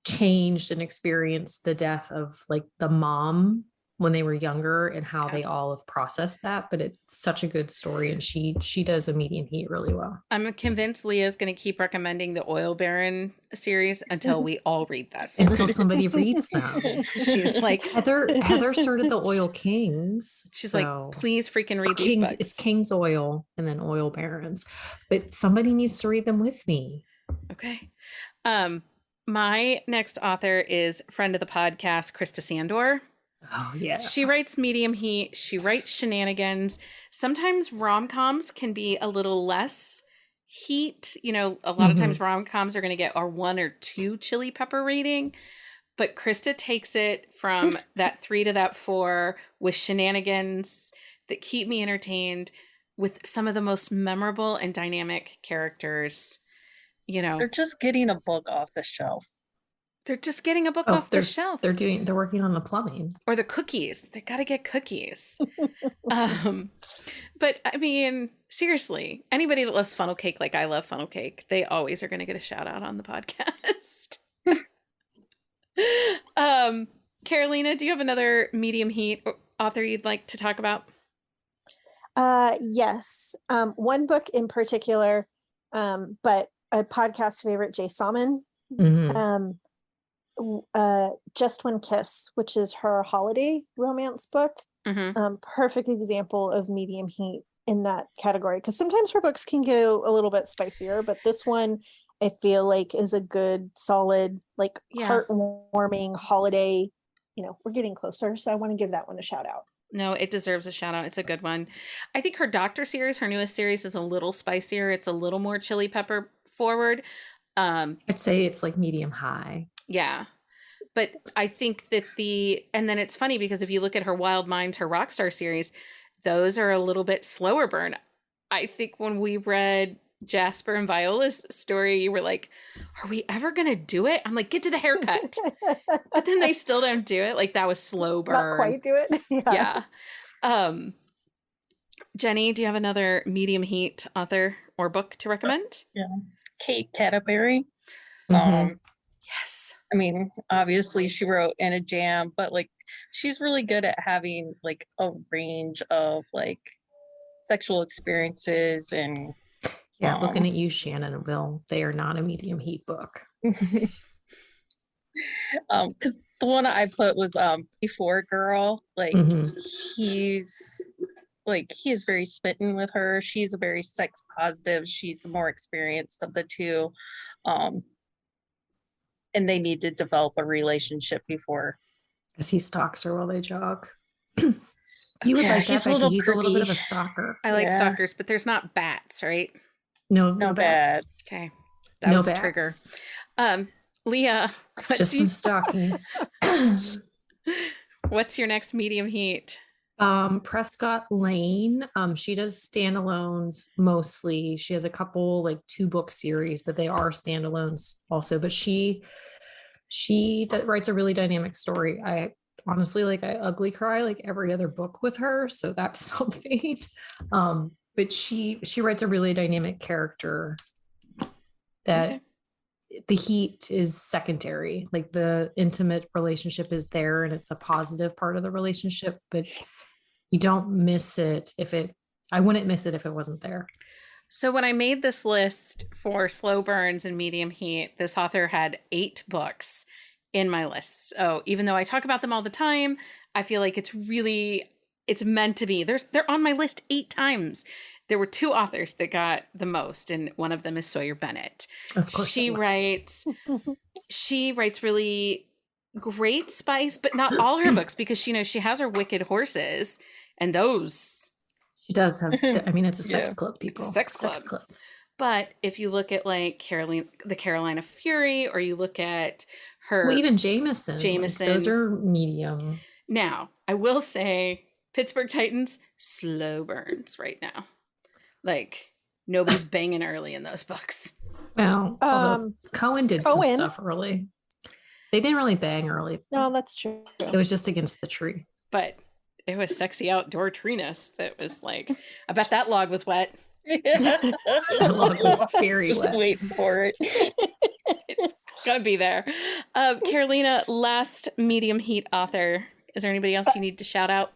changed and experienced the death of like the mom when they were younger and how they all have processed that. But it's such a good story, and she does a medium heat really well. I'm convinced Leah's going to keep recommending the Oil Baron series until we all read this. Until somebody reads them. She's like, Heather started the Oil Kings. she's so- like, please freaking read these Kings, books. it's King's Oil and then Oil Barons. But somebody needs to read them with me. Okay. My next author is friend of the podcast, Krista Sandor. Oh yeah. She writes medium heat. She writes shenanigans. Sometimes rom-coms can be a little less heat. You know, a lot of times rom-coms are going to get our 1 or 2 chili pepper rating. But Krista takes it from that 3 to that 4 with shenanigans that keep me entertained with some of the most memorable and dynamic characters. You know, They're just getting a book off the shelf. they're just getting a book off the shelf. They're working on the plumbing. Or the cookies. They got to get cookies. But I mean, seriously, anybody that loves funnel cake like I love funnel cake, they always are going to get a shout out on the podcast. Carolina, do you have another medium heat author you'd like to talk about? Yes. One book in particular, but a podcast favorite, Jay Salmon. Mhm. Just One Kiss, which is her holiday romance book. Perfect example of medium heat in that category, because sometimes her books can go a little bit spicier, but this one I feel like is a good solid, like heartwarming holiday. You know, we're getting closer, so I want to give that one a shout out. No, it deserves a shout out. It's a good one. I think her Doctor series, her newest series, is a little spicier. It's a little more chili pepper forward. I'd say it's like medium high. Yeah. But I think that and then it's funny because if you look at her Wild Minds, her Rockstar series, those are a little bit slower burn. I think when we read Jasper and Viola's story, you were like, are we ever going to do it? I'm like, get to the haircut. But then they still don't do it. Like that was slow burn. Not quite do it. Yeah. Jenni, do you have another medium heat author or book to recommend? Yeah. Kate Canterbury. Yes. I mean, obviously she wrote In a Jam, but like she's really good at having like a range of like sexual experiences and looking at you, Shannon and Will, they are not a medium heat book. Because the one I put was Before Girl. Like he is very smitten with her. She's a very sex positive. She's the more experienced of the two. And they need to develop a relationship before. Because he stalks her while they jog. You would like that, he's Becky. He's a little bit creepy. of a stalker. I like stalkers, but there's not bats, right? No No bats. bats. Okay. That No was a bats. trigger. Leah, Just some stalking. what's your next medium heat? Prescott Lane. She does standalones mostly. She has a couple like 2-book series, but they are standalones also. But she writes a really dynamic story. I honestly I ugly cry like every other book with her, so that's something. But she writes a really dynamic character that the heat is secondary. Like the intimate relationship is there and it's a positive part of the relationship, but you don't miss it I wouldn't miss it if it wasn't there. So when I made this list for slow burns and medium heat, this author had 8 books in my list. So even though I talk about them all the time, I feel like it's meant to be. They're on my list 8 times. There were 2 authors that got the most, and one of them is Sawyer Bennett. Of course She writes really great spice, but not all her books, because she has her Wicked Horses, and those she does have it's a sex club, people. It's a sex club. But if you look at like the Carolina Fury, or you look at her even Jameson, those are medium. Now I will say Pittsburgh Titans, slow burns right now. Like nobody's banging early in those books. Well, Cohen did some stuff early. They didn't really bang early. No, that's true. It was just against the tree. But it was sexy outdoor treeness that was like, I bet that log was wet. The log was very wet. Waiting for it. It's Gotta be there. Carolina, last medium heat author. Is there anybody else you need to shout out?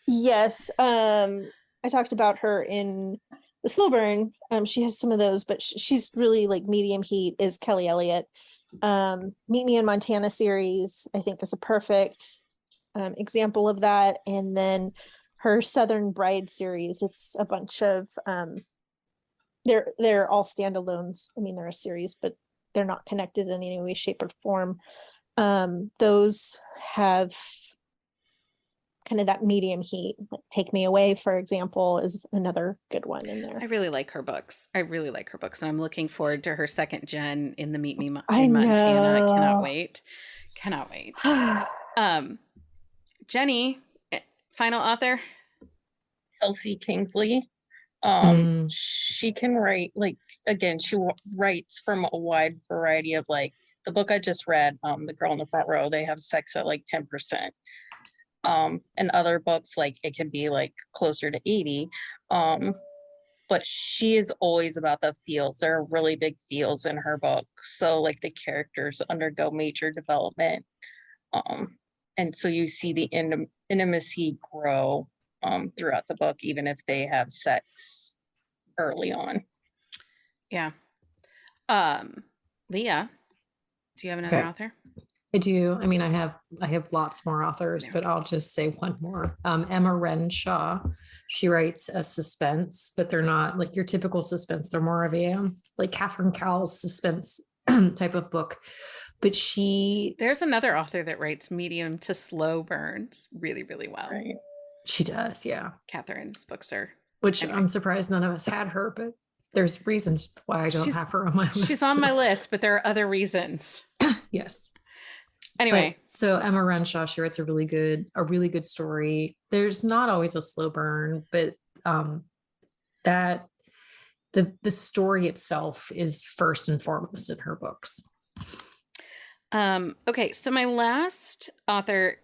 Yes. I talked about her in the slow burn. She has some of those, but she's really like medium heat is Kelly Elliott. Meet Me in Montana series, I think, is a perfect example of that. And then her Southern Bride series, it's a bunch of they're all standalones. I mean, they're a series, but they're not connected in any way, shape, or form. Those have kind of that medium heat. Like Take Me Away, for example, is another good one in there. I really like her books. And I'm looking forward to her second gen in the Meet Me I in Montana. know. Cannot wait. Jenni, final author. Kelsey Kingsley. She can write, like, again, she writes from a wide variety of, like, the book I just read, The Girl in the Front Row, they have sex at like 10%. And other books, like, it can be like closer to 80. But she is always about the feels. There are really big feels in her book. So like the characters undergo major development. And so you see the intimacy grow throughout the book, even if they have sex early on. Yeah. Leah, do you have another author? I do. I mean, I have lots more authors, but I'll just say one more. Emma Renshaw. She writes a suspense, but they're not like your typical suspense. They're more of a like Catherine Cowell's suspense type of book. But there's another author that writes medium to slow burns really, really well. Right. She does, yeah. Catherine's books are. Which anyway. I'm surprised none of us had her, but there's reasons why I don't have her on my list. She's on my list, but there are other reasons. Yes. Anyway, so Emma Renshaw, she writes a really good story. There's not always a slow burn, but that the story itself is first and foremost in her books. Okay, so my last author,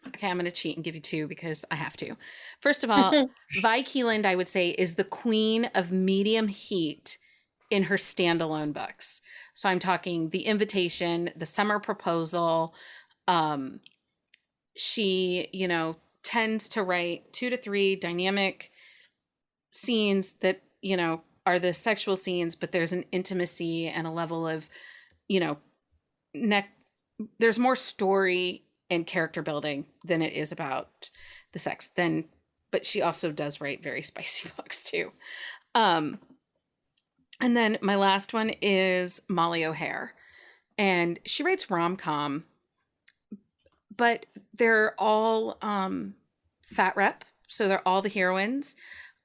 okay, I'm going to cheat and give you two because I have to. First of all, Vi Keeland, I would say, is the queen of medium heat in her standalone books. So I'm talking The Invitation, The Summer Proposal. She, tends to write 2 to 3 dynamic scenes that, are the sexual scenes, but there's an intimacy and a level of, there's more story and character building than it is about the sex. But she also does write very spicy books too. And then my last one is Molly O'Hare, and she writes rom-com, but they're all fat rep. So they're all the heroines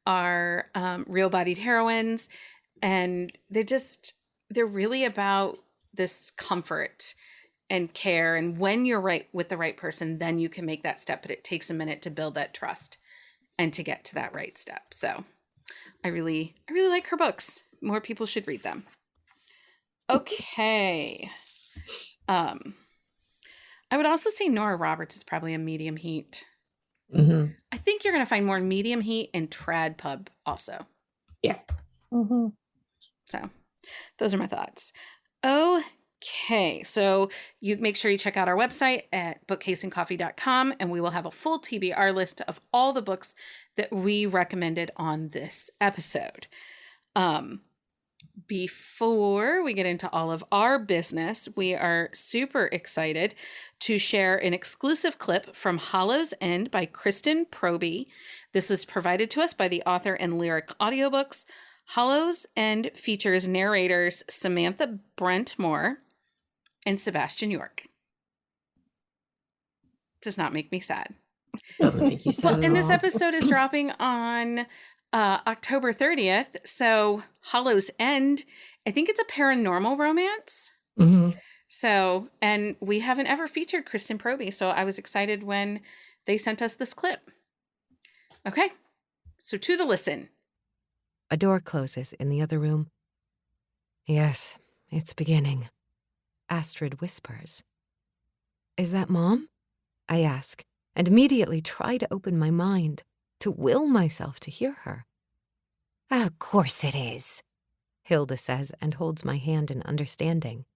are real-bodied heroines, and they're really about this comfort and care. And when you're right with the right person, then you can make that step, but it takes a minute to build that trust and to get to that right step. So I really like her books. More people should read them. Okay. I would also say Nora Roberts is probably a medium heat. Mm-hmm. I think you're going to find more medium heat in Trad Pub also. Yeah. Mm-hmm. So those are my thoughts. Okay, so you make sure you check out our website at bookcaseandcoffee.com, and we will have a full TBR list of all the books that we recommended on this episode. Before we get into all of our business, we are super excited to share an exclusive clip from Hollow's End by Kristen Proby. This was provided to us by the author and lyric audiobooks. Hollow's End features narrators Samantha Brentmore and Sebastian York. Does not make me sad. Doesn't make you sad. Well, and this episode is dropping on October 30th. So Hollow's End, I think it's a paranormal romance. Mm-hmm. So, and we haven't ever featured Kristen Proby, so I was excited when they sent us this clip. Okay, so to the listen. A door closes in the other room. Yes, it's beginning. Astrid whispers. Is that Mom? I ask, and immediately try to open my mind, to will myself to hear her. Of course it is, Hilda says and holds my hand in understanding.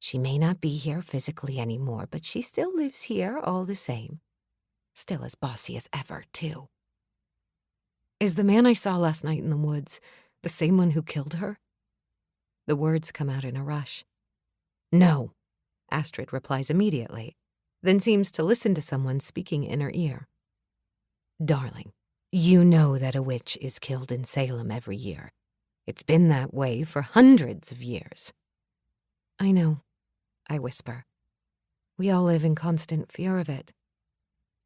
She may not be here physically anymore, but she still lives here all the same. Still as bossy as ever, too. Is the man I saw last night in the woods the same one who killed her? The words come out in a rush. No, Astrid replies immediately, then seems to listen to someone speaking in her ear. Darling, you know that a witch is killed in Salem every year. It's been that way for hundreds of years. I know, I whisper. We all live in constant fear of it.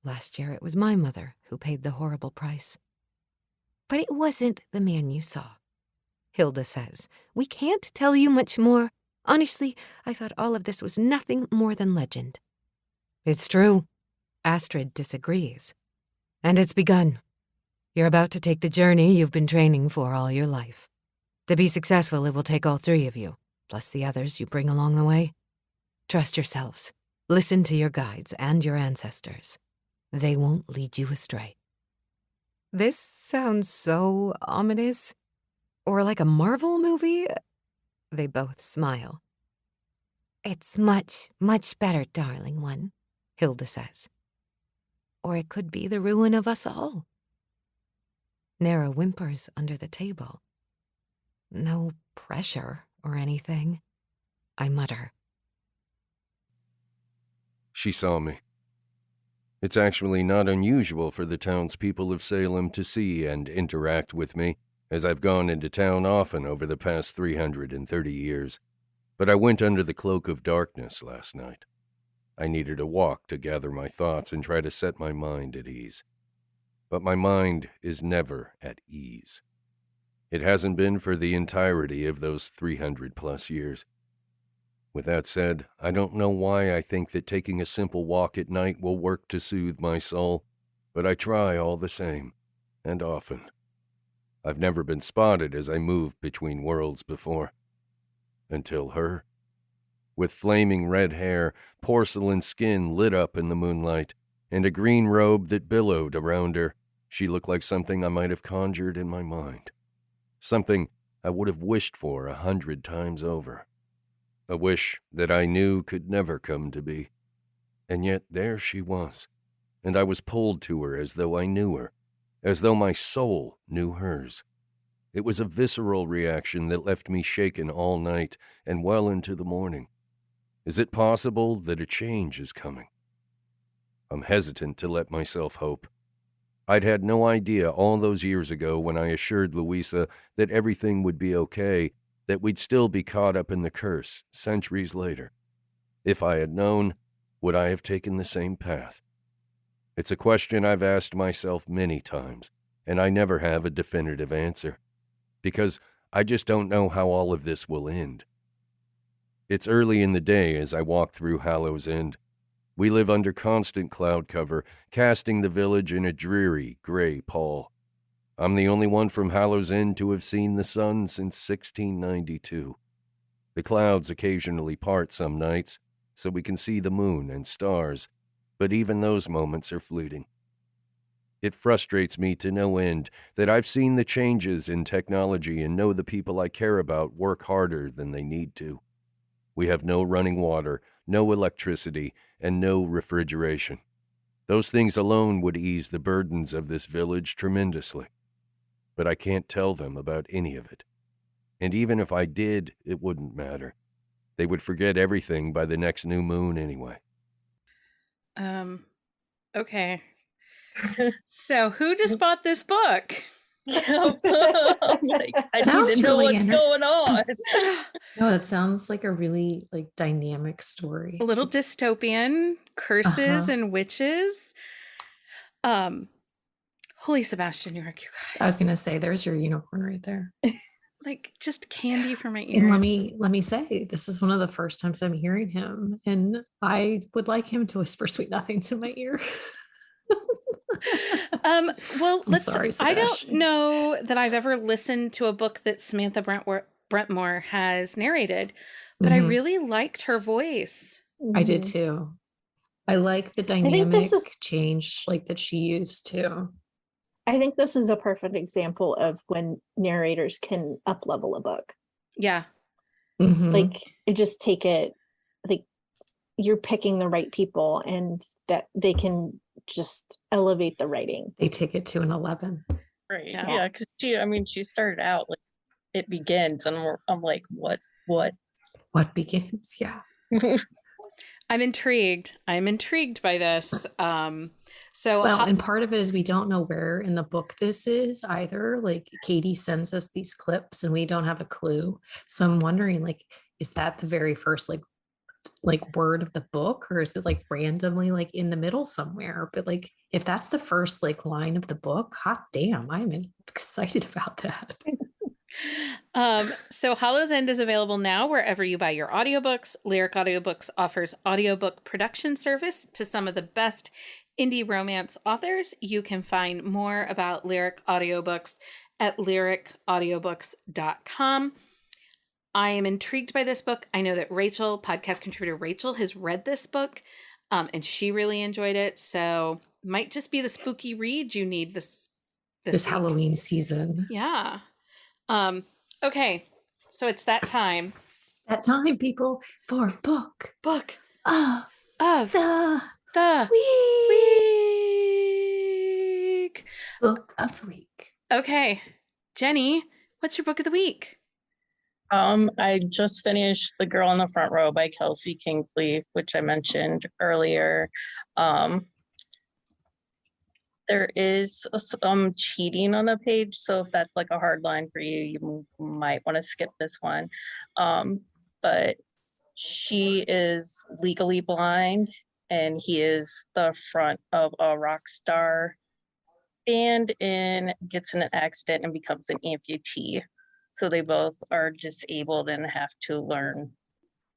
Last year it was my mother who paid the horrible price. But it wasn't the man you saw, Hilda says. We can't tell you much more. Honestly, I thought all of this was nothing more than legend. It's true. Astrid disagrees. And it's begun. You're about to take the journey you've been training for all your life. To be successful, it will take all three of you, plus the others you bring along the way. Trust yourselves. Listen to your guides and your ancestors. They won't lead you astray. This sounds so ominous. Or like a Marvel movie. They both smile. It's much, much better, darling one, Hilda says. Or it could be the ruin of us all. Nera whimpers under the table. No pressure or anything, I mutter. She saw me. It's actually not unusual for the townspeople of Salem to see and interact with me, as I've gone into town often over the past 330 years. But I went under the cloak of darkness last night. I needed a walk to gather my thoughts and try to set my mind at ease. But my mind is never at ease. It hasn't been for the entirety of those 300-plus years. With that said, I don't know why I think that taking a simple walk at night will work to soothe my soul, but I try all the same, and often. I've never been spotted as I moved between worlds before. Until her. With flaming red hair, porcelain skin lit up in the moonlight, and a green robe that billowed around her, she looked like something I might have conjured in my mind. Something I would have wished for 100 times over. A wish that I knew could never come to be. And yet there she was, and I was pulled to her as though I knew her, as though my soul knew hers. It was a visceral reaction that left me shaken all night and well into the morning. Is it possible that a change is coming? I'm hesitant to let myself hope. I'd had no idea all those years ago when I assured Louisa that everything would be okay, that we'd still be caught up in the curse centuries later. If I had known, would I have taken the same path? It's a question I've asked myself many times, and I never have a definitive answer, because I just don't know how all of this will end. It's early in the day as I walk through Hallows End. We live under constant cloud cover, casting the village in a dreary, gray pall. I'm the only one from Hallows End to have seen the sun since 1692. The clouds occasionally part some nights, so we can see the moon and stars, but even those moments are fleeting. It frustrates me to no end that I've seen the changes in technology and know the people I care about work harder than they need to. We have no running water, no electricity, and no refrigeration. Those things alone would ease the burdens of this village tremendously. But I can't tell them about any of it. And even if I did, it wouldn't matter. They would forget everything by the next new moon anyway. Okay. So who just bought this book? I'm like, I need Sounds to know really what's going on. No, it sounds like a really dynamic story. A little dystopian, curses and witches. Holy Sebastian, York, you guys. I was gonna say, there's your unicorn right there. Like just candy for my ears. And let me say, this is one of the first times I'm hearing him, and I would like him to whisper sweet nothings in my ear. Well, I'm sorry, I don't Sebastian. know that I've ever listened to a book that Samantha Brentmore has narrated, but I Mhm. really liked her voice. I did Mhm. too. I like the think dynamic this is- change that she used too. I think this is a perfect example of when narrators can up level a book. Yeah. Mhm. Like it just take it like you're picking the right people and that they can just elevate the writing. They take it to an 11. Right. Yeah. Yeah. Because she started out like it begins, and I'm like, what? What begins? Yeah. I'm intrigued. I'm intrigued by this. So Well, and part of it is we don't know where in the book this is either. Like Katie sends us these clips and we don't have a clue. So I'm wondering, like, is that the very first like word of the book, or is it like randomly like in the middle somewhere? But like if that's the first like line of the book, hot damn, I'm excited about that. So Hollow's End is available now wherever you buy your audiobooks. Lyric Audiobooks offers audiobook production service to some of the best indie romance authors. You can find more about Lyric Audiobooks at lyricaudiobooks.com. I am intrigued by this book. I know that Rachel, podcast contributor Rachel, has read this book, and she really enjoyed it. So might just be the spooky read you need this This week. Halloween season. Yeah. Okay. So it's that time. That time, people, for book Book of of the the week. week. Book of the week. Okay. Jenny, what's your book of the week? I just finished The Girl in the Front Row by Kelsey Kingsley, which I mentioned earlier. There is some cheating on the page, so if that's like a hard line for you, you might want to skip this one. But she is legally blind, and he is the front of a rock star band and gets in an accident and becomes an amputee. So they both are disabled and have to learn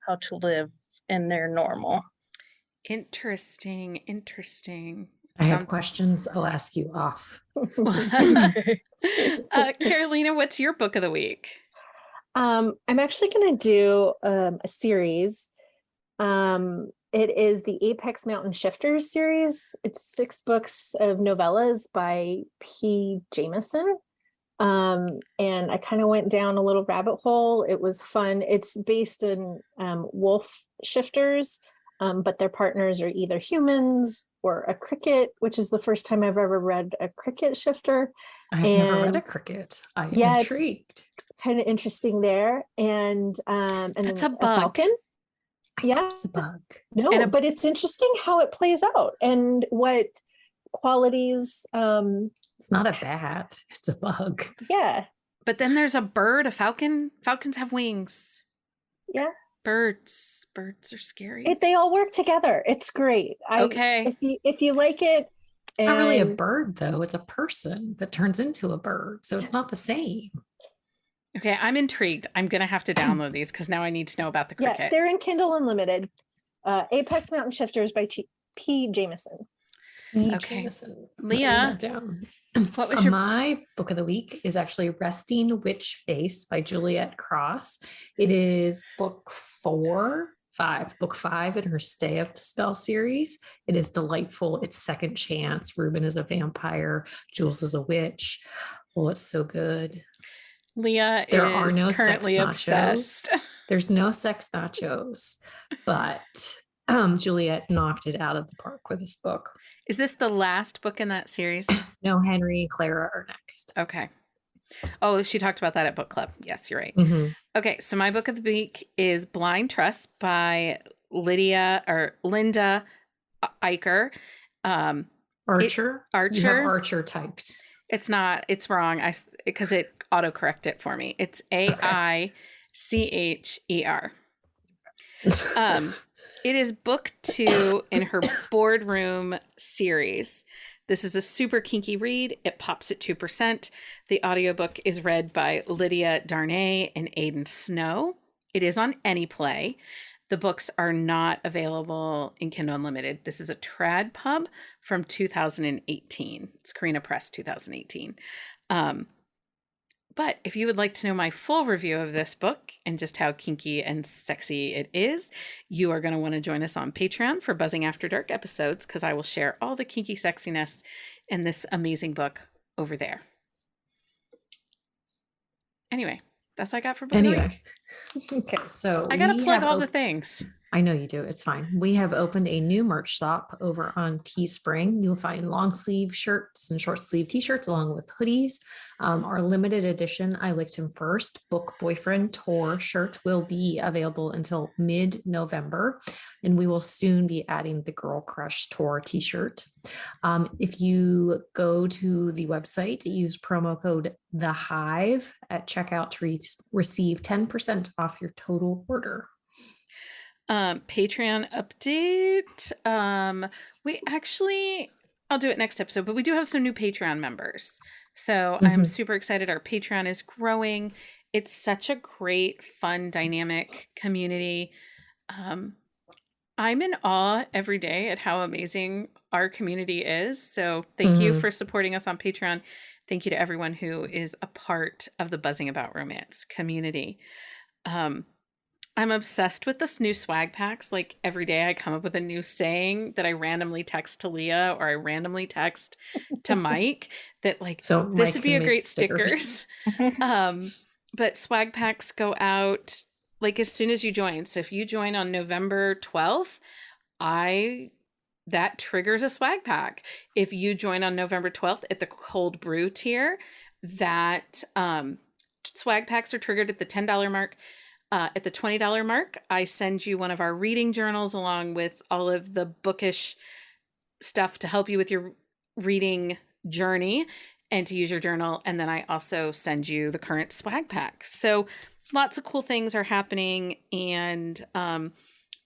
how to live in their normal. Interesting. I have questions I'll ask you off. Carolina, what's your book of the week? I'm actually going to do a series. It is the Apex Mountain Shifters series. It's 6 books of novellas by P. Jameson. And I kind of went down a little rabbit hole. It was fun. It's based in wolf shifters, but their partners are either humans or a cricket, which is the first time I've ever read a cricket shifter. I've never read a cricket. I am intrigued. It's kind of interesting there. And That's then a bug. falcon. Yeah, It's a bug. no, but it's interesting how it plays out and what qualities. It's not a bat. It's a bug. Yeah. But then there's a bird, a falcon. Falcons have wings. Yeah. Birds are scary. They all work together. It's great. Okay. If you like it. Not really a bird though. It's a person that turns into a bird. So it's not the same. Okay, I'm intrigued. I'm going to have to download these because now I need to know about the cricket. Yeah, they're in Kindle Unlimited. Apex Mountain Shifters by P. Jameson. Okay. Jameson. Leah, down. what was your... My book of the week is actually Resting Witch Face by Juliet Cross. It is book 5 in her Stay Up Spell series. It is delightful. It's second chance. Ruben is a vampire. Jules is a witch. Oh, it's so good. Leah There is are no currently sex obsessed. nachos. There's no sex nachos, but Juliet knocked it out of the park with this book. Is this the last book in that series? No, Henry and Clara are next. Okay. Oh, she talked about that at book club. Yes, you're right. Mm-hmm. Okay, so my book of the week is Blind Trust by Linda Eicher. Archer. Archer. You have Archer typed. It's not. It's wrong. Because it autocorrect it for me. It's AICHER. It is book 2 in her boardroom series. This is a super kinky read. It pops at 2%. The audiobook is read by Lydia Darnay and Aidan Snow. It is on AnyPlay. The books are not available in Kindle Unlimited. This is a trad pub from 2018. It's Carina Press 2018. But if you would like to know my full review of this book and just how kinky and sexy it is, you are going to want to join us on Patreon for Buzzing After Dark episodes, because I will share all the kinky sexiness in this amazing book over there. Anyway, that's all I got for book of the week. Okay, so I got to plug all the things. I know you do. It's fine. We have opened a new merch shop over on Teespring. You'll find long sleeve shirts and short sleeve t-shirts along with hoodies. Our limited edition I Licked Him First Book Boyfriend Tour shirt will be available until mid-November, and we will soon be adding the Girl Crush Tour t-shirt. If you go to the website, use promo code The Hive at checkout to receive 10% off your total order. Patreon update. We actually, I'll do it next episode, but we do have some new Patreon members. So I'm super excited. Our Patreon is growing. It's such a great, fun, dynamic community. I'm in awe every day at how amazing our community is. So thank you for supporting us on Patreon. Thank you to everyone who is a part of the Buzzing About Romance community. I'm obsessed with this new swag packs. Like every day I come up with a new saying that I randomly text to Leah or I randomly text to Mike that like, So this Mike would be can a make great stickers. But swag packs go out like as soon as you join. So if you join on November 12th, that triggers a swag pack. If you join on November 12th at the cold brew tier, that swag packs are triggered at the $10 mark. At the $20 mark, I send you one of our reading journals along with all of the bookish stuff to help you with your reading journey and to use your journal. And then I also send you the current swag pack. So lots of cool things are happening. And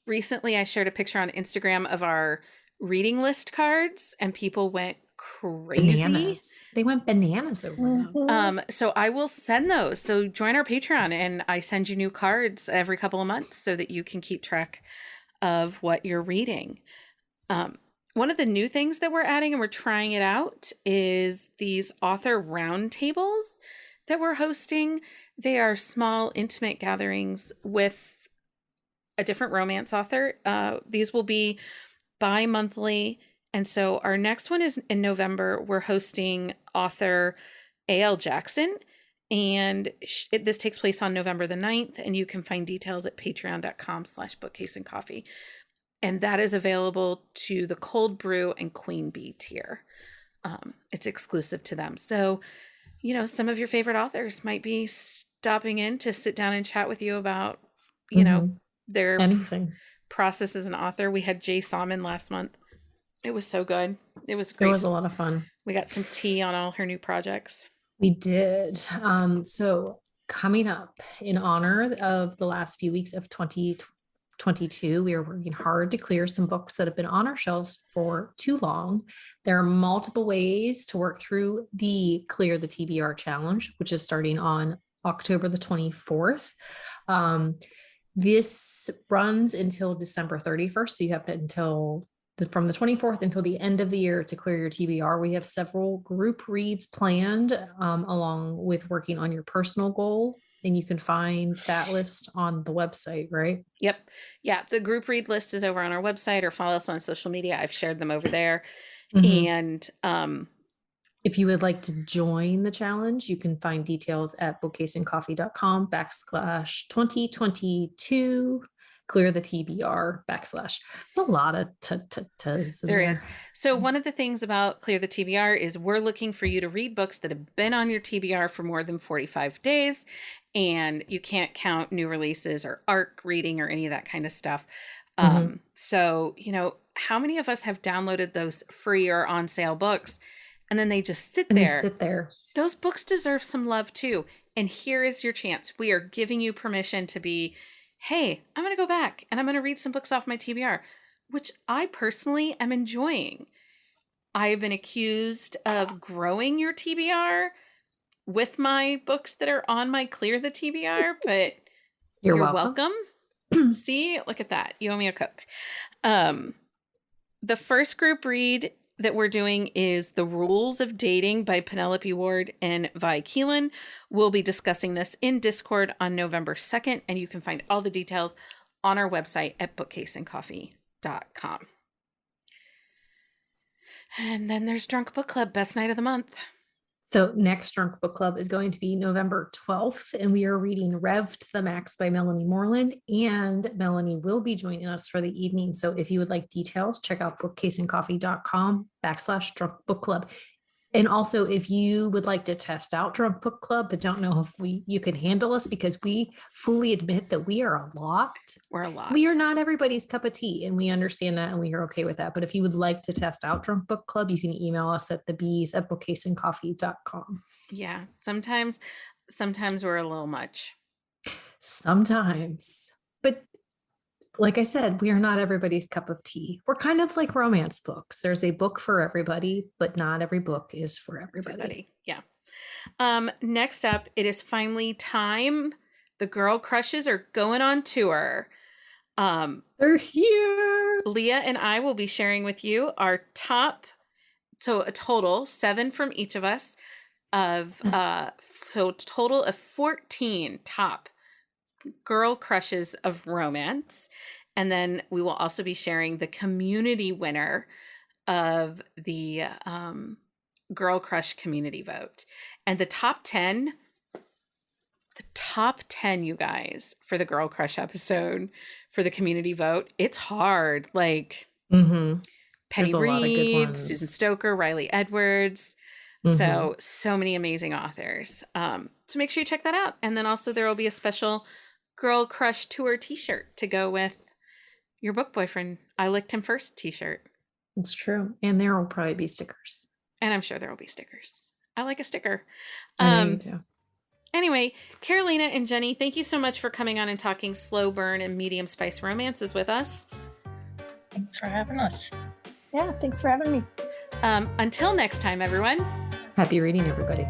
recently I shared a picture on Instagram of our reading list cards and people went crazy. Bananas. They went bananas over them. So I will send those. So join our Patreon and I send you new cards every couple of months so that you can keep track of what you're reading. One of the new things that we're adding and we're trying it out is these author roundtables that we're hosting. They are small, intimate gatherings with a different romance author. These will be bi-monthly. And so our next one is in November. We're hosting author A.L. Jackson. And this takes place on November the 9th. And you can find details at patreon.com/bookcaseandcoffee. And that is available to the cold brew and queen bee tier. It's exclusive to them. So, you know, some of your favorite authors might be stopping in to sit down and chat with you about, you know, their anything process as an author. We had Jay Salmon last month. It was so good. It was great. It was a lot of fun. We got some tea on all her new projects. We did. So coming up in honor of the last few weeks of 2022, we are working hard to clear some books that have been on our shelves for too long. There are multiple ways to work through the Clear the TBR challenge, which is starting on October the 24th. This runs until December 31st. So you have until from the 24th until the end of the year to clear your TBR. We have several group reads planned along with working on your personal goal. And you can find that list on the website, right? Yep. Yeah. The group read list is over on our website or follow us on social media. I've shared them over there. And if you would like to join the challenge, you can find details at bookcaseandcoffee.com/2022 clear the TBR / It's a lot of there is. So one of the things about Clear the TBR is we're looking for you to read books that have been on your TBR for more than 45 days. And you can't count new releases or ARC reading or any of that kind of stuff. So, you know, how many of us have downloaded those free or on sale books and then they just sit there? Those books deserve some love too. And here is your chance. We are giving you permission to be, hey, I'm going to go back and I'm going to read some books off my TBR, which I personally am enjoying. I have been accused of growing your TBR with my books that are on my Clear the TBR, but you're welcome. See, look at that. You owe me a Coke. The first group read that we're doing is The Rules of Dating by Penelope Ward and Vi Keelan. We'll be discussing this in Discord on November 2nd, and you can find all the details on our website at bookcaseandcoffee.com. And then there's Drunk Book Club, best night of the month. So next Drunk Book Club is going to be November 12th, and we are reading Rev to the Max by Melanie Moreland, and Melanie will be joining us for the evening. So if you would like details, check out bookcaseandcoffee.com/Drunk Book Club. And also, if you would like to test out Drunk Book Club, but don't know if you can handle us, because we fully admit that we are a lot. We're a lot. We are not everybody's cup of tea, and we understand that, and we are okay with that. But if you would like to test out Drunk Book Club, you can email us at thebees@bookcaseandcoffee.com. Yeah. Sometimes we're a little much. Sometimes. But like I said, we are not everybody's cup of tea. We're kind of like romance books. There's a book for everybody, but not every book is for everybody. Yeah. Next up, it is finally time. The girl crushes are going on tour. They're here. Leah and I will be sharing with you our top, so a total 7 from each of us of so a total of 14 top girl crushes of romance. And then we will also be sharing the community winner of the girl crush community vote. And the top 10, you guys, for the girl crush episode for the community vote, it's hard. Like Penny There's a lot of good Reed, ones. Susan Stoker, Riley Edwards. So many amazing authors. So make sure you check that out. And then also there will be a special Girl Crush Tour t-shirt to go with your book boyfriend. I licked him first t-shirt. It's true. And there will probably be stickers. And I'm sure there will be stickers. I like a sticker. I know you do. Anyway, Carolina and Jenni, thank you so much for coming on and talking slow burn and medium spice romances with us. Thanks for having us. Yeah, thanks for having me. Until next time, everyone. Happy reading, everybody.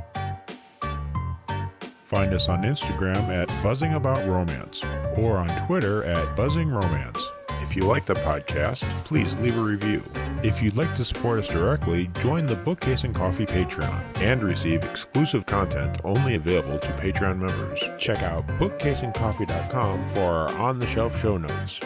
Find us on Instagram at Buzzing About Romance or on Twitter at Buzzing Romance. If you like the podcast, please leave a review. If you'd like to support us directly, join the Bookcase and Coffee Patreon and receive exclusive content only available to Patreon members. Check out bookcaseandcoffee.com for our on-the-shelf show notes.